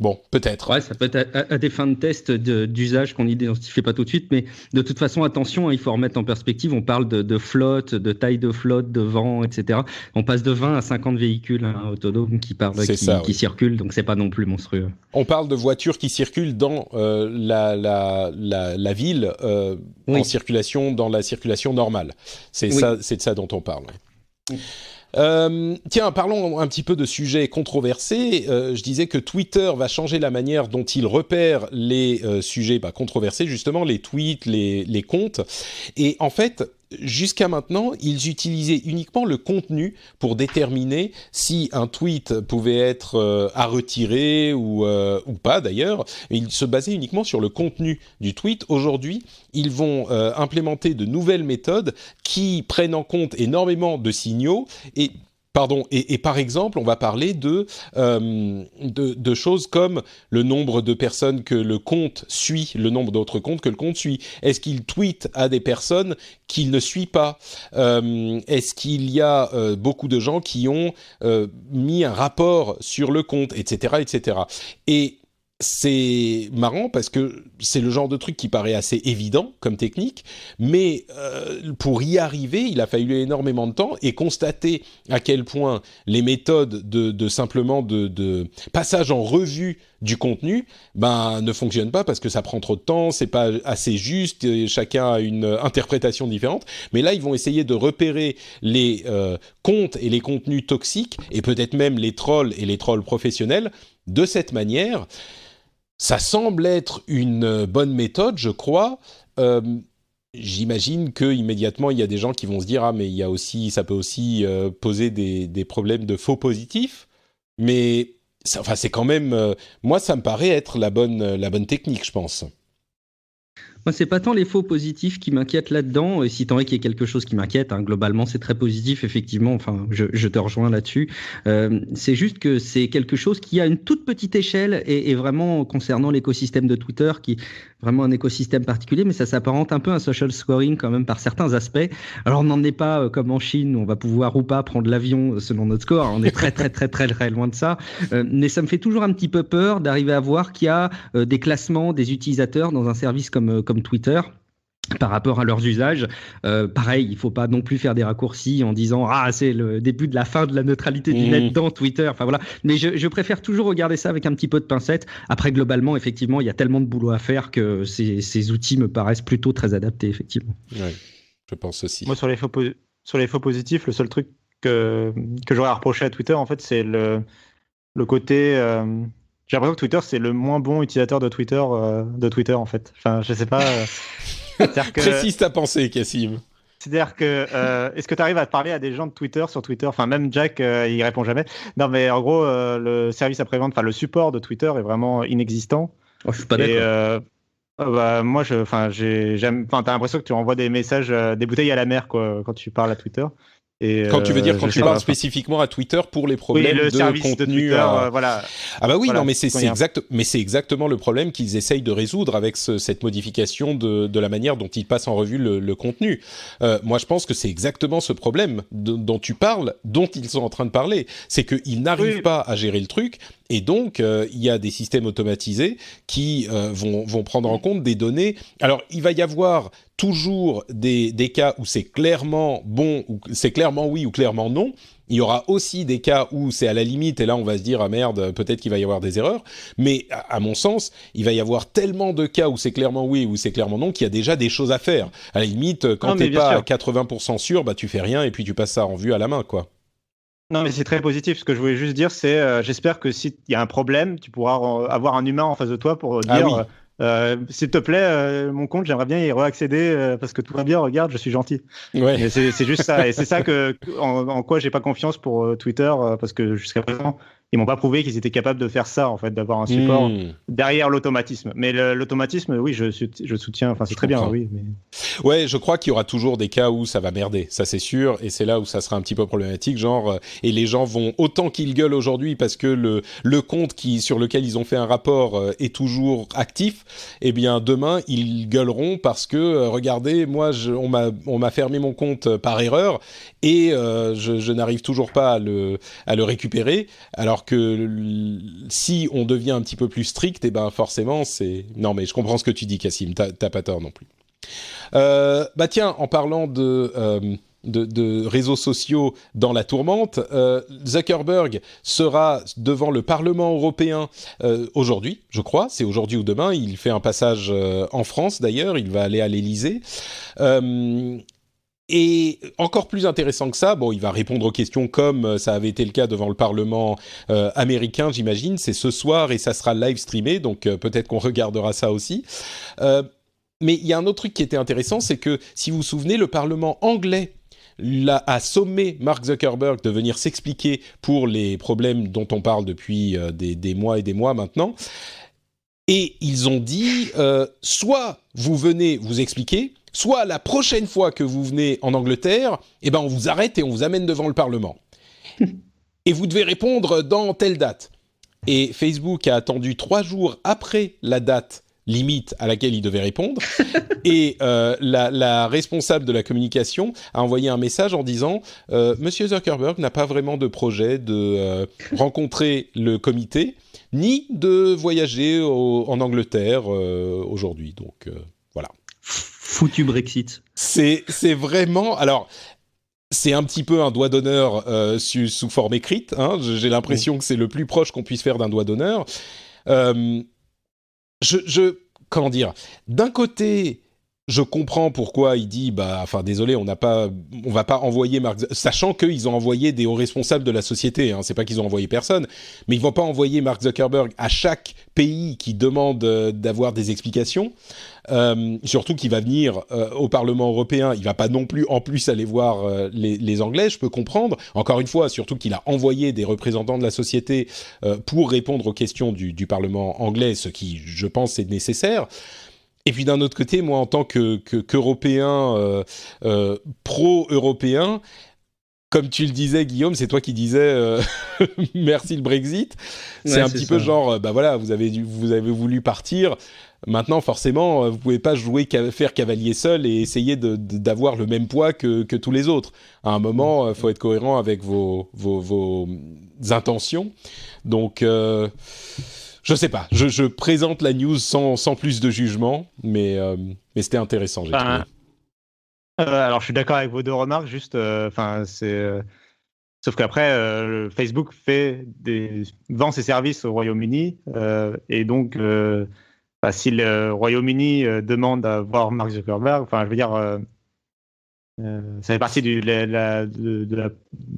bon, peut-être. Ouais, ça peut être à des fins de test d'usage qu'on n'identifie pas tout de suite, mais de toute façon, attention, il faut remettre en perspective. On parle de flotte, de taille de flotte, de vent, etc. On passe de 20 à 50 véhicules autonomes qui circulent, donc c'est pas non plus monstrueux. On parle de voitures qui circulent dans la ville en circulation, dans la circulation normale. C'est de ça dont on parle. Oui. Tiens, parlons un petit peu de sujets controversés. Je disais que Twitter va changer la manière dont il repère les sujets controversés, justement les tweets, les comptes. Et en fait, jusqu'à maintenant, ils utilisaient uniquement le contenu pour déterminer si un tweet pouvait être à retirer ou pas d'ailleurs. Ils se basaient uniquement sur le contenu du tweet. Aujourd'hui, ils vont implémenter de nouvelles méthodes qui prennent en compte énormément de signaux et par exemple, on va parler de choses comme le nombre de personnes que le compte suit, le nombre d'autres comptes que le compte suit. Est-ce qu'il tweet à des personnes qu'il ne suit pas? Est-ce qu'il y a beaucoup de gens qui ont mis un rapport sur le compte, etc., etc. Et c'est marrant parce que c'est le genre de truc qui paraît assez évident comme technique, mais pour y arriver, il a fallu énormément de temps et constater à quel point les méthodes de simplement de passage en revue du contenu ne fonctionnent pas parce que ça prend trop de temps, c'est pas assez juste, et chacun a une interprétation différente. Mais là, ils vont essayer de repérer les comptes et les contenus toxiques et peut-être même les trolls et les trolls professionnels de cette manière. Ça semble être une bonne méthode, je crois. J'imagine qu'immédiatement, il y a des gens qui vont se dire « Ah, mais ça peut aussi poser des problèmes de faux positifs. » Mais c'est quand même... moi, ça me paraît être la bonne technique, je pense. Moi, c'est pas tant les faux positifs qui m'inquiètent là-dedans, et si tant est qu'il y ait quelque chose qui m'inquiète, globalement, c'est très positif, effectivement, enfin, je te rejoins là-dessus. C'est juste que c'est quelque chose qui a une toute petite échelle, et vraiment concernant l'écosystème de Twitter, qui est vraiment un écosystème particulier, mais ça s'apparente un peu à un social scoring quand même par certains aspects. Alors, on n'en est pas comme en Chine, où on va pouvoir ou pas prendre l'avion selon notre score, on est très, très, très, très, très loin de ça, mais ça me fait toujours un petit peu peur d'arriver à voir qu'il y a des classements des utilisateurs dans un service comme Twitter par rapport à leurs usages. Pareil, il faut pas non plus faire des raccourcis en disant c'est le début de la fin de la neutralité du net dans Twitter. Enfin voilà, mais je préfère toujours regarder ça avec un petit peu de pincette. Après, globalement, effectivement, il y a tellement de boulot à faire que ces outils me paraissent plutôt très adaptés, effectivement. Ouais, je pense aussi. Moi, sur les faux positifs, le seul truc que j'aurais à reprocher à Twitter, en fait, c'est le côté... J'ai l'impression que Twitter, c'est le moins bon utilisateur de Twitter, en fait. Enfin, je sais pas... Précise ta pensée, Cassim. C'est-à-dire que, est-ce que tu arrives à parler à des gens de Twitter sur Twitter? Enfin, même Jack, il répond jamais. Non, mais en gros, le service après-vente, enfin, le support de Twitter est vraiment inexistant. Je suis pas d'accord. Moi, t'as l'impression que tu envoies des messages, des bouteilles à la mer, quoi, quand tu parles à Twitter. Et quand tu veux dire, quand tu parles spécifiquement à Twitter pour les problèmes de contenu, de Twitter, voilà. Ah bah oui, voilà, non, mais c'est exactement le problème qu'ils essayent de résoudre avec cette modification de la manière dont ils passent en revue le contenu. Moi, je pense que c'est exactement ce problème dont tu parles, dont ils sont en train de parler, c'est qu'ils n'arrivent pas à gérer le truc. Et donc, il y a des systèmes automatisés qui vont prendre en compte des données. Alors, il va y avoir toujours des cas où c'est clairement bon, ou c'est clairement oui ou clairement non. Il y aura aussi des cas où c'est à la limite, et là on va se dire « Ah merde, peut-être qu'il va y avoir des erreurs ». Mais à mon sens, il va y avoir tellement de cas où c'est clairement oui ou c'est clairement non qu'il y a déjà des choses à faire. À la limite, quand t'es pas à 80% sûr, tu fais rien et puis tu passes ça en vue à la main, quoi. Non, mais c'est très positif. Ce que je voulais juste dire, c'est j'espère que s'il y a un problème, tu pourras avoir un humain en face de toi pour dire oui. s'il te plaît, mon compte, j'aimerais bien y réaccéder parce que tout va bien, regarde, je suis gentil. Ouais. Mais c'est juste ça. Et c'est ça en quoi j'ai pas confiance pour Twitter parce que jusqu'à présent, ils m'ont pas prouvé qu'ils étaient capables de faire ça, en fait, d'avoir un support derrière l'automatisme. Mais l'automatisme, oui, je soutiens. Enfin, c'est très bien, oui. Mais... Ouais, je crois qu'il y aura toujours des cas où ça va merder, ça c'est sûr, et c'est là où ça sera un petit peu problématique, genre, et les gens vont, autant qu'ils gueulent aujourd'hui parce que le compte sur lequel ils ont fait un rapport est toujours actif, eh bien demain ils gueuleront parce que, regardez, moi on m'a fermé mon compte par erreur, et je n'arrive toujours pas à le récupérer, alors que si on devient un petit peu plus strict, eh ben forcément c'est... Non mais je comprends ce que tu dis, Cassim, t'as pas tort non plus. Bah tiens, en parlant de réseaux sociaux dans la tourmente, Zuckerberg sera devant le Parlement européen aujourd'hui, je crois, c'est aujourd'hui ou demain, il fait un passage en France d'ailleurs, il va aller à l'Élysée. Et encore plus intéressant que ça, bon, il va répondre aux questions comme ça avait été le cas devant le Parlement américain, j'imagine. C'est ce soir et ça sera live streamé, donc peut-être qu'on regardera ça aussi. Mais il y a un autre truc qui était intéressant, c'est que si vous vous souvenez, le Parlement anglais a sommé Mark Zuckerberg de venir s'expliquer pour les problèmes dont on parle depuis des mois et des mois maintenant. Et ils ont dit, soit vous venez vous expliquer, soit la prochaine fois que vous venez en Angleterre, eh ben on vous arrête et on vous amène devant le Parlement. Et vous devez répondre dans telle date. Et Facebook a attendu 3 jours après la date limite à laquelle il devait répondre. Et la responsable de la communication a envoyé un message en disant « Monsieur Zuckerberg n'a pas vraiment de projet de rencontrer le comité, ni de voyager en Angleterre aujourd'hui. » Donc, voilà. Foutu Brexit. C'est vraiment... Alors, c'est un petit peu un doigt d'honneur sous forme écrite. Hein. J'ai l'impression que c'est le plus proche qu'on puisse faire d'un doigt d'honneur. Comment dire, d'un côté, je comprends pourquoi il dit, désolé, on va pas envoyer Mark, sachant qu'ils ont envoyé des hauts responsables de la société, hein, c'est pas qu'ils ont envoyé personne, mais ils vont pas envoyer Mark Zuckerberg à chaque pays qui demande d'avoir des explications, surtout qu'il va venir au Parlement européen, il va pas non plus en plus aller voir les Anglais, je peux comprendre, encore une fois, surtout qu'il a envoyé des représentants de la société pour répondre aux questions du Parlement anglais, ce qui, je pense, est nécessaire. Et puis d'un autre côté, moi en tant qu'Européen, pro-européen, comme tu le disais Guillaume, c'est toi qui disais merci le Brexit, c'est un petit peu genre, voilà, vous avez voulu partir, maintenant forcément, vous pouvez pas faire cavalier seul et essayer d'avoir le même poids que tous les autres. À un moment, faut être cohérent avec vos intentions, donc... je sais pas, je présente la news sans plus de jugement, mais c'était intéressant, j'ai trouvé. Alors, je suis d'accord avec vos deux remarques, juste, sauf qu'après, Facebook vend ses services au Royaume-Uni, et donc, si le Royaume-Uni demande à voir Mark Zuckerberg, je veux dire... ça fait partie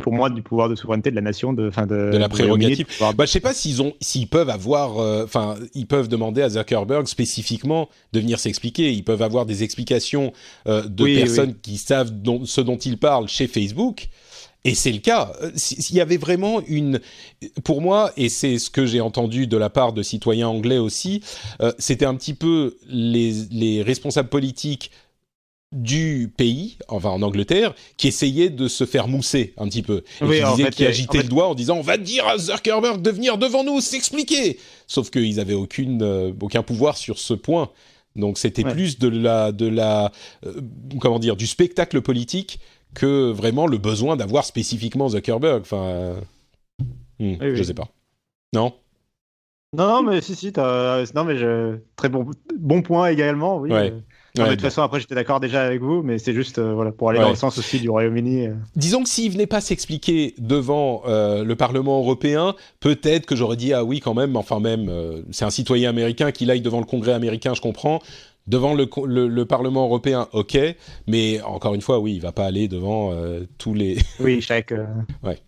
pour moi du pouvoir de souveraineté de la nation, de la prérogative. Je sais pas s'ils peuvent avoir, ils peuvent demander à Zuckerberg spécifiquement de venir s'expliquer. Ils peuvent avoir des explications de personnes qui savent ce dont ils parlent chez Facebook. Et c'est le cas. S'il y avait vraiment pour moi, et c'est ce que j'ai entendu de la part de citoyens anglais aussi, c'était un petit peu les responsables politiques du pays, enfin en Angleterre, qui essayait de se faire mousser un petit peu. Et qui agitait le doigt en disant « On va dire à Zuckerberg de venir devant nous s'expliquer !» Sauf qu'ils n'avaient aucun pouvoir sur ce point. Donc c'était plus du spectacle politique que vraiment le besoin d'avoir spécifiquement Zuckerberg. Je sais pas. Non ? Non, mais si, très bon point également, oui. Ouais. De toute façon, après, j'étais d'accord déjà avec vous, mais c'est juste pour aller dans le sens aussi du Royaume-Uni. Disons que s'il venait pas s'expliquer devant le Parlement européen, peut-être que j'aurais dit ah oui quand même, c'est un citoyen américain qu'il aille devant le Congrès américain, je comprends. Devant le Parlement européen, ok, mais encore une fois, oui, il va pas aller devant tous les... Oui, chaque... Ouais.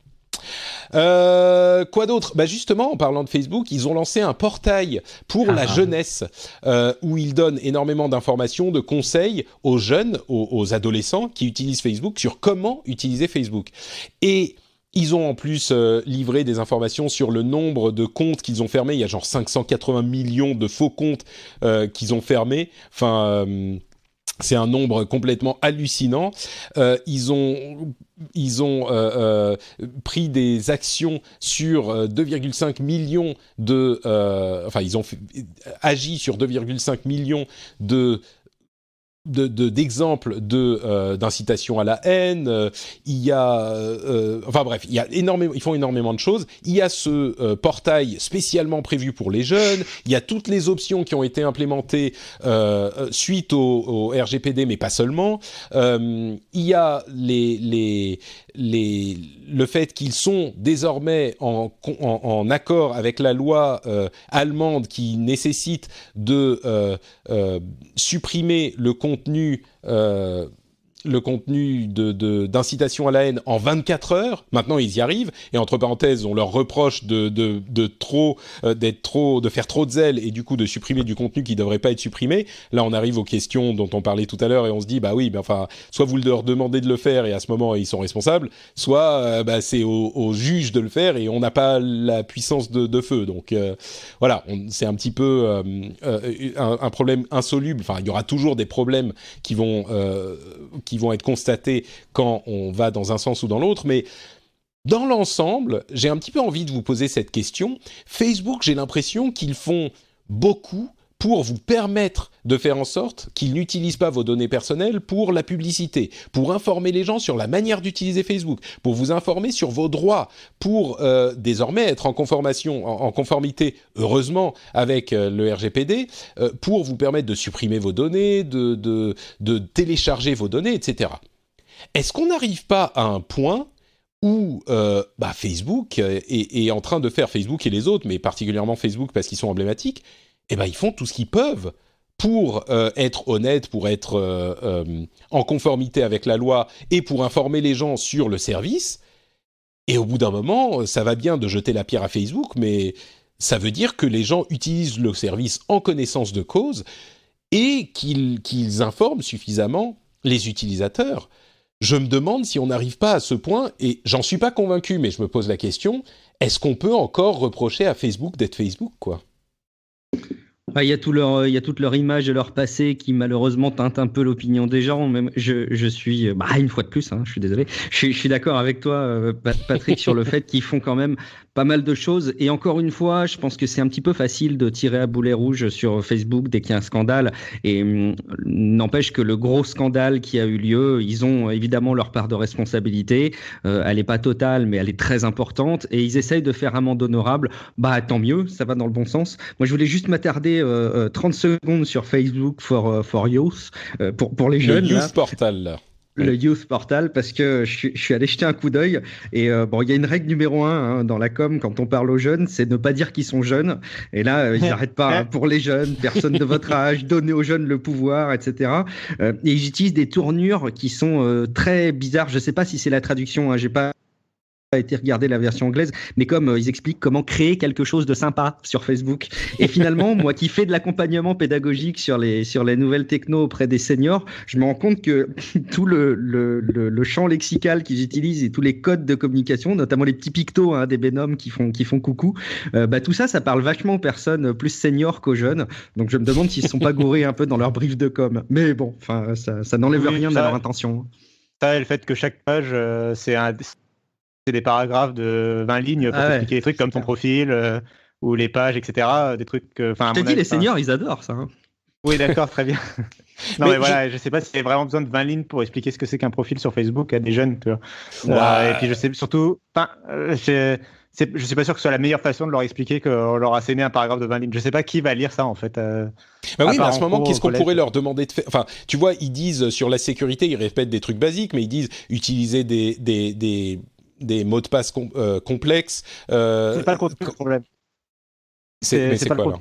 Quoi d'autre ? Bah justement, en parlant de Facebook, ils ont lancé un portail pour la jeunesse où ils donnent énormément d'informations, de conseils aux jeunes, aux adolescents qui utilisent Facebook sur comment utiliser Facebook. Et ils ont en plus livré des informations sur le nombre de comptes qu'ils ont fermés. Il y a genre 580 millions de faux comptes qu'ils ont fermés. Enfin, c'est un nombre complètement hallucinant. Ils ont pris des actions sur 2,5 millions de... enfin, ils ont agi sur 2,5 millions d'exemples d'incitation à la haine. Il y a enfin bref, il y a ils font énormément de choses. Il y a ce portail spécialement prévu pour les jeunes. Il y a toutes les options qui ont été implémentées suite au RGPD, mais pas seulement. Il y a le fait qu'ils sont désormais en accord avec la loi allemande qui nécessite de supprimer le contenu d'incitation à la haine en 24 heures. Maintenant, ils y arrivent. Et entre parenthèses, on leur reproche de faire trop de zèle et du coup de supprimer du contenu qui devrait pas être supprimé. Là, on arrive aux questions dont on parlait tout à l'heure et on se dit, bah oui, mais enfin, soit vous leur demandez de le faire et à ce moment, ils sont responsables, soit c'est aux juges de le faire et on n'a pas la puissance de feu. Donc, voilà, c'est un petit peu un problème insoluble. Enfin, il y aura toujours des problèmes qui vont être constatés quand on va dans un sens ou dans l'autre, mais dans l'ensemble, j'ai un petit peu envie de vous poser cette question. Facebook, j'ai l'impression qu'ils font beaucoup pour vous permettre de faire en sorte qu'ils n'utilisent pas vos données personnelles pour la publicité, pour informer les gens sur la manière d'utiliser Facebook, pour vous informer sur vos droits, pour désormais être en conformité, heureusement, avec le RGPD, pour vous permettre de supprimer vos données, de télécharger vos données, etc. Est-ce qu'on n'arrive pas à un point où Facebook est en train de faire, Facebook et les autres, mais particulièrement Facebook parce qu'ils sont emblématiques, ils font tout ce qu'ils peuvent pour être honnêtes, pour être en conformité avec la loi et pour informer les gens sur le service. Et au bout d'un moment, ça va bien de jeter la pierre à Facebook, mais ça veut dire que les gens utilisent le service en connaissance de cause et qu'ils informent suffisamment les utilisateurs. Je me demande si on n'arrive pas à ce point, et j'en suis pas convaincu, mais je me pose la question, est-ce qu'on peut encore reprocher à Facebook d'être Facebook, quoi ? Il y a toute leur image de leur passé qui malheureusement teinte un peu l'opinion des gens. Même je suis une fois de plus, je suis désolé. Je suis d'accord avec toi, Patrick, sur le fait qu'ils font quand même pas mal de choses. Et encore une fois, je pense que c'est un petit peu facile de tirer à boulet rouge sur Facebook dès qu'il y a un scandale. Et n'empêche que le gros scandale qui a eu lieu, ils ont évidemment leur part de responsabilité. Elle n'est pas totale, mais elle est très importante. Et ils essayent de faire amende honorable. Tant mieux, ça va dans le bon sens. Moi, je voulais juste m'attarder 30 secondes sur Facebook for Youth, pour les jeunes. Le Youth Portal, là. Le Youth Portal, parce que je suis allé jeter un coup d'œil. Et il y a une règle numéro 1 dans la com quand on parle aux jeunes, c'est ne pas dire qu'ils sont jeunes. Et là, ils n'arrêtent pas pour les jeunes, personne de votre âge, donner aux jeunes le pouvoir, etc. Et ils utilisent des tournures qui sont très bizarres. Je ne sais pas si c'est la traduction, j'ai pas été regarder la version anglaise, mais comme ils expliquent comment créer quelque chose de sympa sur Facebook. Et finalement, moi qui fais de l'accompagnement pédagogique sur les nouvelles techno auprès des seniors, je me rends compte que tout le champ lexical qu'ils utilisent et tous les codes de communication, notamment les petits pictos des bonhommes qui font coucou, tout ça parle vachement aux personnes plus seniors qu'aux jeunes. Donc je me demande s'ils ne sont pas gourés un peu dans leur brief de com. Mais bon, ça n'enlève rien à leur intention. Ça et le fait que chaque page, c'est des paragraphes de 20 lignes pour expliquer des trucs comme ton profil ou les pages, etc. Des trucs. Je t'ai dit, les seniors, ils adorent ça. Oui, d'accord, très bien. Non, mais voilà, je sais pas s'il y a vraiment besoin de 20 lignes pour expliquer ce que c'est qu'un profil sur Facebook à des jeunes. Tu vois. Et puis je sais surtout, je suis pas sûr que ce soit la meilleure façon de leur expliquer qu'on leur a asséné un paragraphe de 20 lignes. Je sais pas qui va lire ça en fait. Oui, mais à ce moment, qu'est-ce qu'on pourrait leur demander de faire ? Enfin, tu vois, ils disent sur la sécurité, ils répètent des trucs basiques, mais ils disent utiliser des mots de passe complexes. C'est pas le contenu du problème. C'est pas quoi,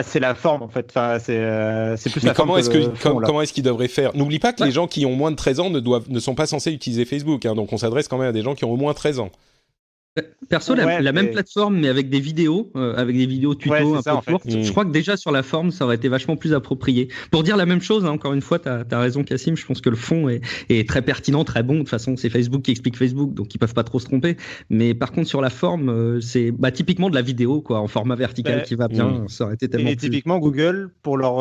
c'est la forme en fait. C'est plus. Mais la comment est-ce qu'ils devraient faire ? N'oublie pas que les gens qui ont moins de 13 ans ne sont pas censés utiliser Facebook. Donc on s'adresse quand même à des gens qui ont au moins 13 ans. Perso, la même plateforme, mais avec des vidéos tuto un ça, peu courtes. Je crois que déjà sur la forme, ça aurait été vachement plus approprié. Pour dire la même chose, hein, encore une fois, t'as raison, Cassim. Je pense que le fond est très pertinent, très bon. De toute façon, c'est Facebook qui explique Facebook, donc ils peuvent pas trop se tromper. Mais par contre, sur la forme, c'est typiquement de la vidéo, quoi, en format vertical qui va bien. Ça aurait été tellement. Et typiquement, Google, pour leur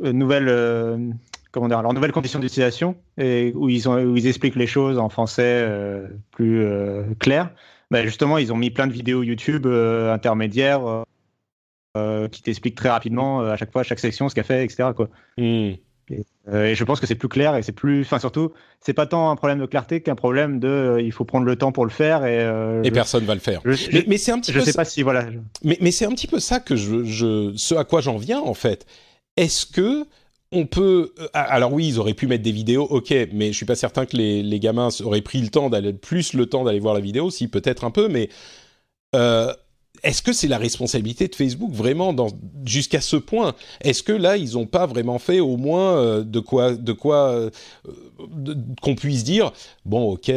nouvelle leurs nouvelles conditions d'utilisation et où ils expliquent les choses en français plus clair. Justement, ils ont mis plein de vidéos YouTube intermédiaires qui t'expliquent très rapidement à chaque fois, à chaque section, ce qu'elle fait, etc. Quoi. Et je pense que c'est plus clair et c'est plus. Enfin, surtout, c'est pas tant un problème de clarté qu'un problème de. Il faut prendre le temps pour le faire et personne va le faire. Mais c'est un petit peu. Je sais pas si voilà. Mais c'est un petit peu ça que ce à quoi j'en viens en fait. Est-ce que on peut. Alors oui, ils auraient pu mettre des vidéos, ok, mais je suis pas certain que les gamins auraient pris le temps d'aller voir la vidéo, si peut-être un peu, mais est-ce que c'est la responsabilité de Facebook vraiment jusqu'à ce point? Est-ce que là, ils n'ont pas vraiment fait au moins de quoi qu'on puisse dire bon, ok,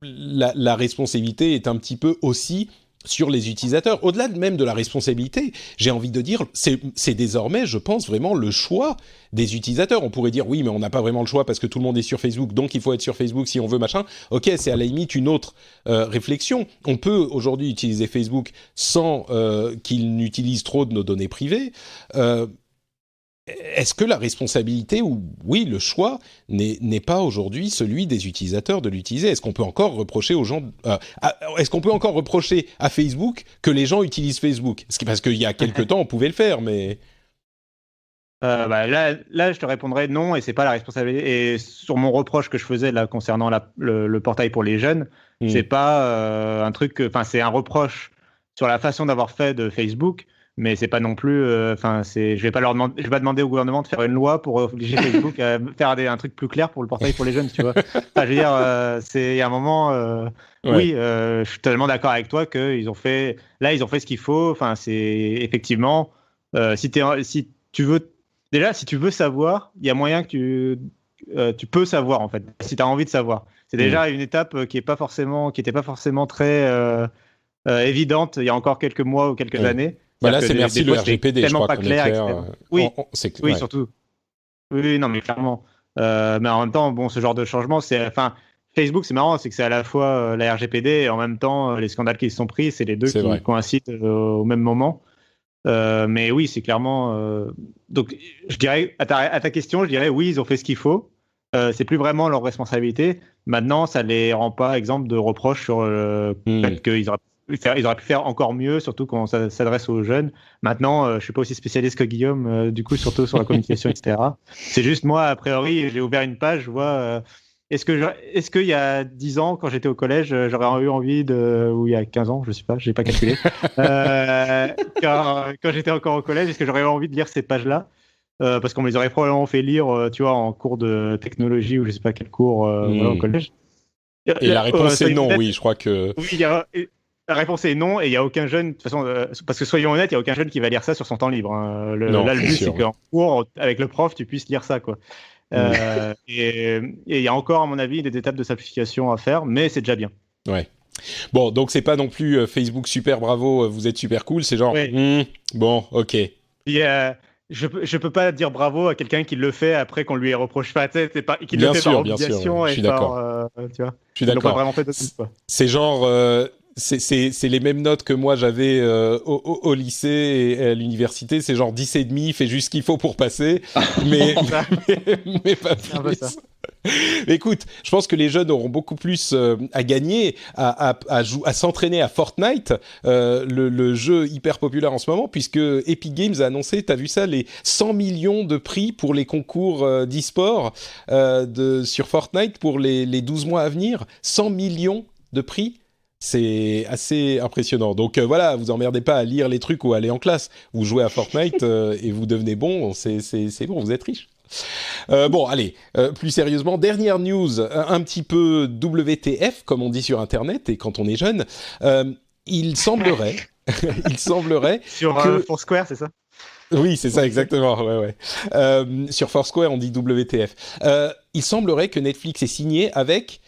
la responsabilité est un petit peu aussi sur les utilisateurs. Au-delà même de la responsabilité, j'ai envie de dire, c'est désormais, je pense, vraiment le choix des utilisateurs. On pourrait dire, oui, mais on n'a pas vraiment le choix parce que tout le monde est sur Facebook, donc il faut être sur Facebook si on veut machin. Ok, c'est à la limite une autre réflexion. On peut aujourd'hui utiliser Facebook sans qu'il n'utilise trop de nos données privées. Est-ce que la responsabilité ou oui le choix n'est pas aujourd'hui celui des utilisateurs de l'utiliser? Est-ce qu'on peut encore reprocher aux gens est-ce qu'on peut encore reprocher à Facebook que les gens utilisent Facebook? Parce qu'il y a quelques temps on pouvait le faire, mais là je te répondrais non, et c'est pas la responsabilité. Et sur mon reproche que je faisais là concernant le portail pour les jeunes, c'est pas un truc, enfin c'est un reproche sur la façon d'avoir fait de Facebook. Mais c'est pas non plus. Je vais pas demander au gouvernement de faire une loi pour obliger Facebook à faire un truc plus clair pour le portail pour les jeunes, tu vois. Je veux dire, il y a un moment. Oui, je suis totalement d'accord avec toi qu'ils ont fait. Là, ils ont fait ce qu'il faut. Enfin, c'est effectivement. Si tu veux savoir, il y a moyen que tu peux savoir en fait. Si tu as envie de savoir, c'est déjà une étape qui n'était pas forcément très évidente il y a encore quelques mois ou quelques années. Là, c'est merci le RGPD, je crois qu'on est clair. Oui, surtout. Oui, non, mais clairement. Mais en même temps, bon, ce genre de changement, Facebook, c'est marrant, c'est que c'est à la fois la RGPD et en même temps les scandales qui se sont pris, c'est les deux qui coïncident au même moment. Mais oui, c'est clairement. Donc, je dirais à ta question, je dirais oui, ils ont fait ce qu'il faut. C'est plus vraiment leur responsabilité. Maintenant, ça les rend pas exemple de reproches sur le fait qu'ils auraient pu faire encore mieux, surtout quand ça s'adresse aux jeunes. Maintenant, je suis pas aussi spécialiste que Guillaume, du coup, surtout sur la communication, etc. C'est juste moi, a priori, j'ai ouvert une page, je vois. Est-ce qu'il y a 10 ans, quand j'étais au collège, j'aurais eu envie ou il y a 15 ans, je sais pas, j'ai pas calculé. Quand j'étais encore au collège, est-ce que j'aurais eu envie de lire ces pages-là? Parce qu'on me les aurait probablement fait lire, tu vois, en cours de technologie ou je sais pas quel cours au collège. Et la réponse est non, oui, je crois que. Oui, la réponse est non, et il n'y a aucun jeune, de toute façon, parce que soyons honnêtes, il n'y a aucun jeune qui va lire ça sur son temps libre. Hein. Là, le but, c'est qu'en cours, avec le prof, tu puisses lire ça, quoi. Et il y a encore, à mon avis, des étapes de simplification à faire, mais c'est déjà bien. Ouais. Bon, donc c'est pas non plus Facebook super bravo, vous êtes super cool, c'est genre, bon, ok. Je peux pas dire bravo à quelqu'un qui le fait après qu'on lui ait reproché, qu'il le fait par obligation. Je suis d'accord. Tu vois. Je suis d'accord. Pas vraiment fait de tout, quoi. C'est genre, c'est les mêmes notes que moi j'avais au lycée et à l'université. C'est genre 10,5, fais juste ce qu'il faut pour passer, mais pas plus. Écoute, je pense que les jeunes auront beaucoup plus à gagner à s'entraîner à Fortnite, le jeu hyper populaire en ce moment, puisque Epic Games a annoncé, t'as vu ça, les 100 millions de prix pour les concours d'e-sport sur Fortnite pour les 12 mois à venir. 100 millions de prix. C'est assez impressionnant. Donc voilà, vous emmerdez pas à lire les trucs ou à aller en classe. Vous jouez à Fortnite et vous devenez bon, c'est bon, vous êtes riche. Bon, allez, plus sérieusement, dernière news, un petit peu WTF, comme on dit sur Internet, et quand on est jeune, il semblerait sur Foursquare, c'est ça? Oui, c'est ça, exactement. Ouais. Sur Foursquare, on dit WTF. Il semblerait que Netflix est signé avec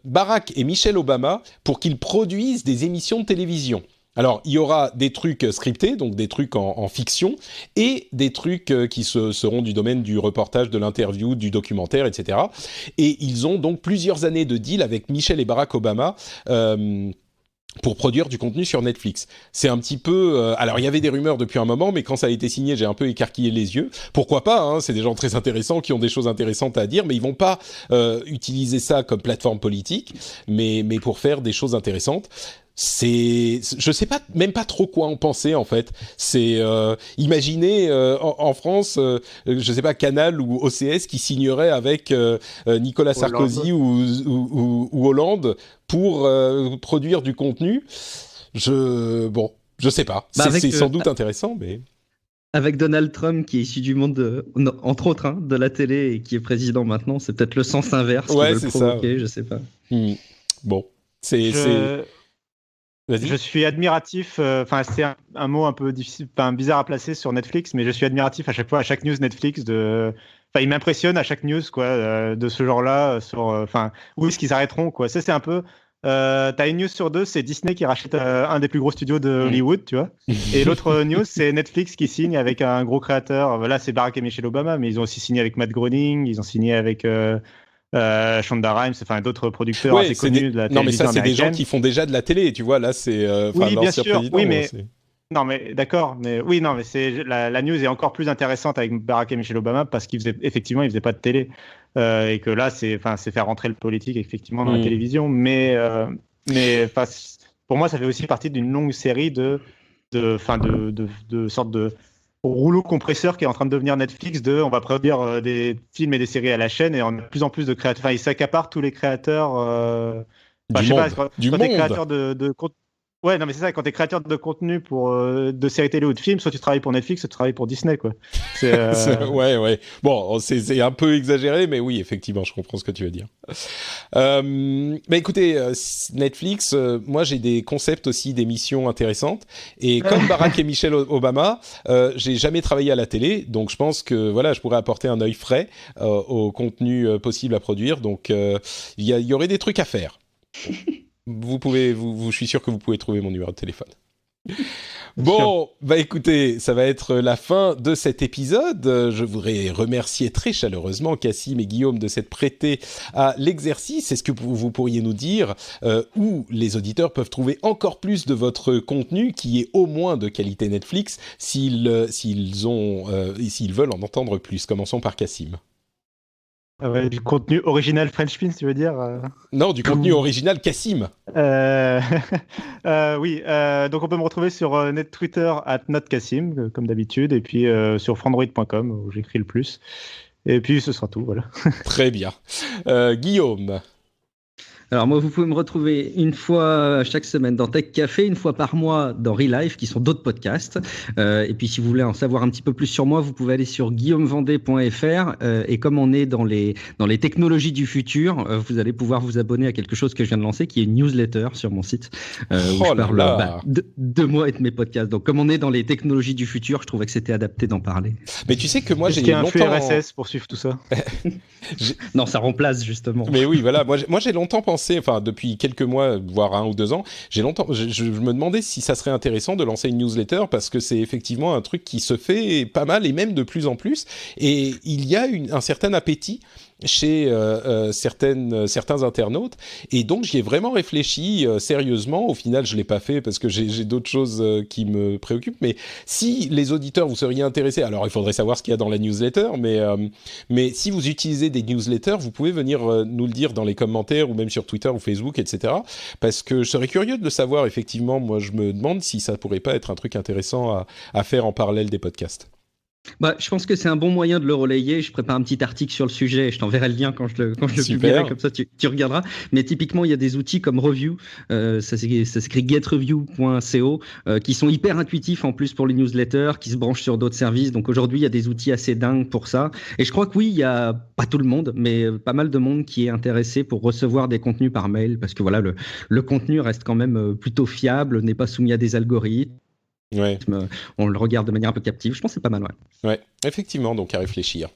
Barack et Michelle Obama pour qu'ils produisent des émissions de télévision. Alors, il y aura des trucs scriptés, donc des trucs en fiction, et des trucs qui seront du domaine du reportage, de l'interview, du documentaire, etc. Et ils ont donc plusieurs années de deal avec Michelle et Barack Obama pour produire du contenu sur Netflix. C'est un petit peu... alors, il y avait des rumeurs depuis un moment, mais quand ça a été signé, j'ai un peu écarquillé les yeux. Pourquoi pas, hein, c'est des gens très intéressants qui ont des choses intéressantes à dire, mais ils vont pas utiliser ça comme plateforme politique, mais pour faire des choses intéressantes. Je sais pas, même pas trop quoi en penser en fait. C'est imaginez en France, je sais pas, Canal ou OCS qui signerait avec Nicolas Sarkozy ou Hollande pour produire du contenu. Je sais pas. C'est sans doute intéressant, mais avec Donald Trump qui est issu du monde, entre autres, de la télé et qui est président maintenant, c'est peut-être le sens inverse qui veut le provoquer, je sais pas. Bon, Je suis admiratif, c'est un mot un peu difficile, bizarre à placer sur Netflix, mais je suis admiratif à chaque fois, à chaque news Netflix il m'impressionne à chaque news, quoi, de ce genre-là, où est-ce qu'ils arrêteront, quoi. Ça, c'est un peu, t'as une news sur deux, c'est Disney qui rachète un des plus gros studios de Hollywood, tu vois. Et l'autre news, c'est Netflix qui signe avec un gros créateur. Là, c'est Barack et Michelle Obama, mais ils ont aussi signé avec Matt Groening, ils ont signé avec Shonda Rhimes, d'autres producteurs assez connus de la télévision américaine. Non, mais ça, c'est des gens qui font déjà de la télé, tu vois. Là, c'est oui, bien sûr. Oui, mais non, mais d'accord. Mais oui, non, mais c'est la news est encore plus intéressante avec Barack et Michelle Obama parce qu'ils faisaient pas de télé et que là, c'est faire rentrer le politique effectivement dans la télévision. Mais pour moi, ça fait aussi partie d'une longue série de sortes de rouleau compresseur qui est en train de devenir Netflix. On va produire des films et des séries à la chaîne et on a de plus en plus de créateurs. Ils s'accaparent tous les créateurs. Du monde. Créateur de contenu. Ouais, non, mais c'est ça. Quand t'es créateur de contenu pour de séries télé ou de films, soit tu travailles pour Netflix, soit tu travailles pour Disney, quoi. Ouais. Bon, c'est un peu exagéré, mais oui, effectivement, je comprends ce que tu veux dire. Mais écoutez, Netflix, moi j'ai des concepts aussi d'émissions intéressantes. Et comme Barack et Michelle Obama, j'ai jamais travaillé à la télé, donc je pense que voilà, je pourrais apporter un œil frais au contenu possible à produire. Donc il y aurait des trucs à faire. Je suis sûr que vous pouvez trouver mon numéro de téléphone. Bon, écoutez, ça va être la fin de cet épisode. Je voudrais remercier très chaleureusement Cassim et Guillaume de s'être prêtés à l'exercice. Est-ce que vous pourriez nous dire où les auditeurs peuvent trouver encore plus de votre contenu qui est au moins de qualité Netflix s'ils veulent en entendre plus? Commençons par Cassim. Du contenu original French Pins, tu veux dire Non, du contenu original Cassim. Oui, donc on peut me retrouver sur Twitter @notcassim, comme d'habitude, et puis sur frandroid.com, où j'écris le plus. Et puis ce sera tout, voilà. Très bien. Guillaume. Alors moi, vous pouvez me retrouver une fois chaque semaine dans Tech Café, une fois par mois dans Relife, qui sont d'autres podcasts. Et puis si vous voulez en savoir un petit peu plus sur moi, vous pouvez aller sur guillaumevendée.fr. Et comme on est dans les technologies du futur, vous allez pouvoir vous abonner à quelque chose que je viens de lancer, qui est une newsletter sur mon site, où je parle de moi et de mes podcasts. Donc comme on est dans les technologies du futur, je trouvais que c'était adapté d'en parler. Mais tu sais que moi j'ai longtemps... Est-ce qu'il y a un flux RSS pour suivre tout ça? Non, ça remplace justement. Mais oui, voilà. Moi j'ai longtemps pensé, depuis quelques mois, voire 1 ou 2 ans, je me demandais si ça serait intéressant de lancer une newsletter parce que c'est effectivement un truc qui se fait pas mal et même de plus en plus. Et il y a un certain appétit chez certains internautes, et donc j'y ai vraiment réfléchi sérieusement. Au final, je l'ai pas fait parce que j'ai d'autres choses qui me préoccupent. Mais si les auditeurs vous seriez intéressés, alors il faudrait savoir ce qu'il y a dans la newsletter. Mais si vous utilisez des newsletters, vous pouvez venir nous le dire dans les commentaires ou même sur Twitter ou Facebook, etc. Parce que je serais curieux de le savoir. Effectivement, moi, je me demande si ça pourrait pas être un truc intéressant à faire en parallèle des podcasts. Je pense que c'est un bon moyen de le relayer. Je prépare un petit article sur le sujet et je t'enverrai le lien quand je le publierai, comme ça tu regarderas. Mais typiquement, il y a des outils comme Review, ça s'écrit getreview.co, qui sont hyper intuitifs en plus pour les newsletters, qui se branchent sur d'autres services. Donc aujourd'hui, il y a des outils assez dingues pour ça. Et je crois que oui, il y a pas tout le monde, mais pas mal de monde qui est intéressé pour recevoir des contenus par mail, parce que voilà, le contenu reste quand même plutôt fiable, n'est pas soumis à des algorithmes. Ouais. On le regarde de manière un peu captive. Je pense que c'est pas mal, ouais. Ouais, effectivement, donc à réfléchir.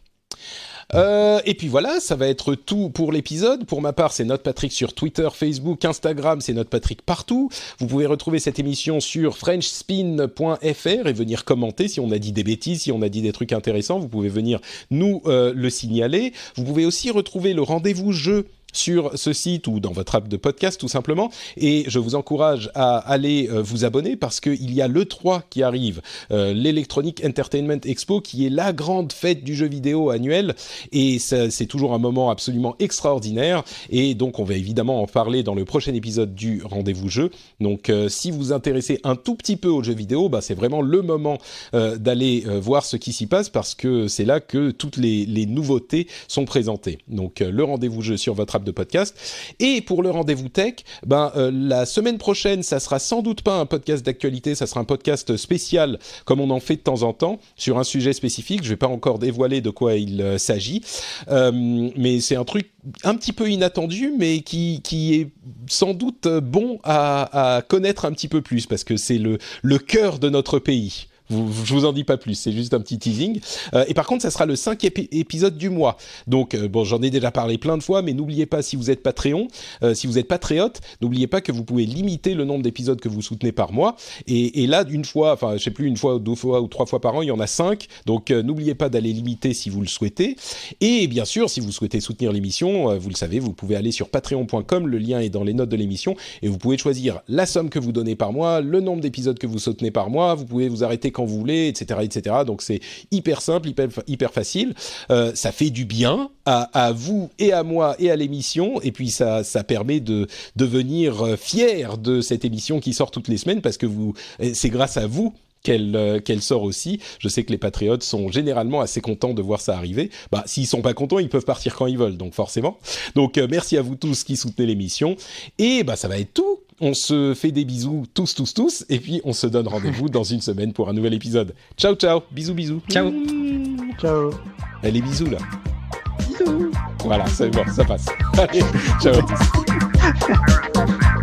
Et puis voilà, ça va être tout pour l'épisode. Pour ma part, c'est NotePatrick sur Twitter, Facebook, Instagram, c'est NotePatrick partout. Vous pouvez retrouver cette émission sur frenchspin.fr et venir commenter si on a dit des bêtises, si on a dit des trucs intéressants. Vous pouvez venir nous le signaler. Vous pouvez aussi retrouver le rendez-vous jeu sur ce site ou dans votre app de podcast tout simplement, et je vous encourage à aller vous abonner parce qu'il y a l'E3 qui arrive, l'Electronic Entertainment Expo, qui est la grande fête du jeu vidéo annuelle, et ça, c'est toujours un moment absolument extraordinaire, et donc on va évidemment en parler dans le prochain épisode du Rendez-vous Jeu. Donc si vous vous intéressez un tout petit peu aux jeux vidéo, c'est vraiment le moment d'aller voir ce qui s'y passe, parce que c'est là que toutes les nouveautés sont présentées. Donc le Rendez-vous Jeu sur votre app de podcast. Et pour le rendez-vous tech, la semaine prochaine, ça sera sans doute pas un podcast d'actualité, ça sera un podcast spécial comme on en fait de temps en temps sur un sujet spécifique. Je vais pas encore dévoiler de quoi il s'agit, mais c'est un truc un petit peu inattendu, mais qui est sans doute bon à connaître un petit peu plus, parce que c'est le cœur de notre pays. Je vous en dis pas plus, c'est juste un petit teasing. Et par contre, ça sera le 5e épisode du mois. Donc, j'en ai déjà parlé plein de fois, mais n'oubliez pas, si vous êtes Patreon, si vous êtes patriote, n'oubliez pas que vous pouvez limiter le nombre d'épisodes que vous soutenez par mois. Et là, une fois, je sais plus, une fois, 2 fois ou 3 fois par an, il y en a 5. Donc, n'oubliez pas d'aller limiter si vous le souhaitez. Et bien sûr, si vous souhaitez soutenir l'émission, vous le savez, vous pouvez aller sur patreon.com, le lien est dans les notes de l'émission, et vous pouvez choisir la somme que vous donnez par mois, le nombre d'épisodes que vous soutenez par mois, vous pouvez vous arrêter quand vous voulez, etc., etc. Donc c'est hyper simple, hyper facile. Ça fait du bien à vous et à moi et à l'émission, et puis ça permet de devenir fier de cette émission qui sort toutes les semaines, parce que c'est grâce à vous qu'elle sort aussi. Je sais que les patriotes sont généralement assez contents de voir ça arriver. S'ils sont pas contents, ils peuvent partir quand ils veulent, donc forcément. Donc merci à vous tous qui soutenez l'émission. Et ça va être tout. On se fait des bisous tous, et puis on se donne rendez-vous dans une semaine pour un nouvel épisode. Ciao, bisous. Ciao. Ciao. Les bisous là. Bisous. Voilà, c'est bon, ça passe. Allez, ciao à tous.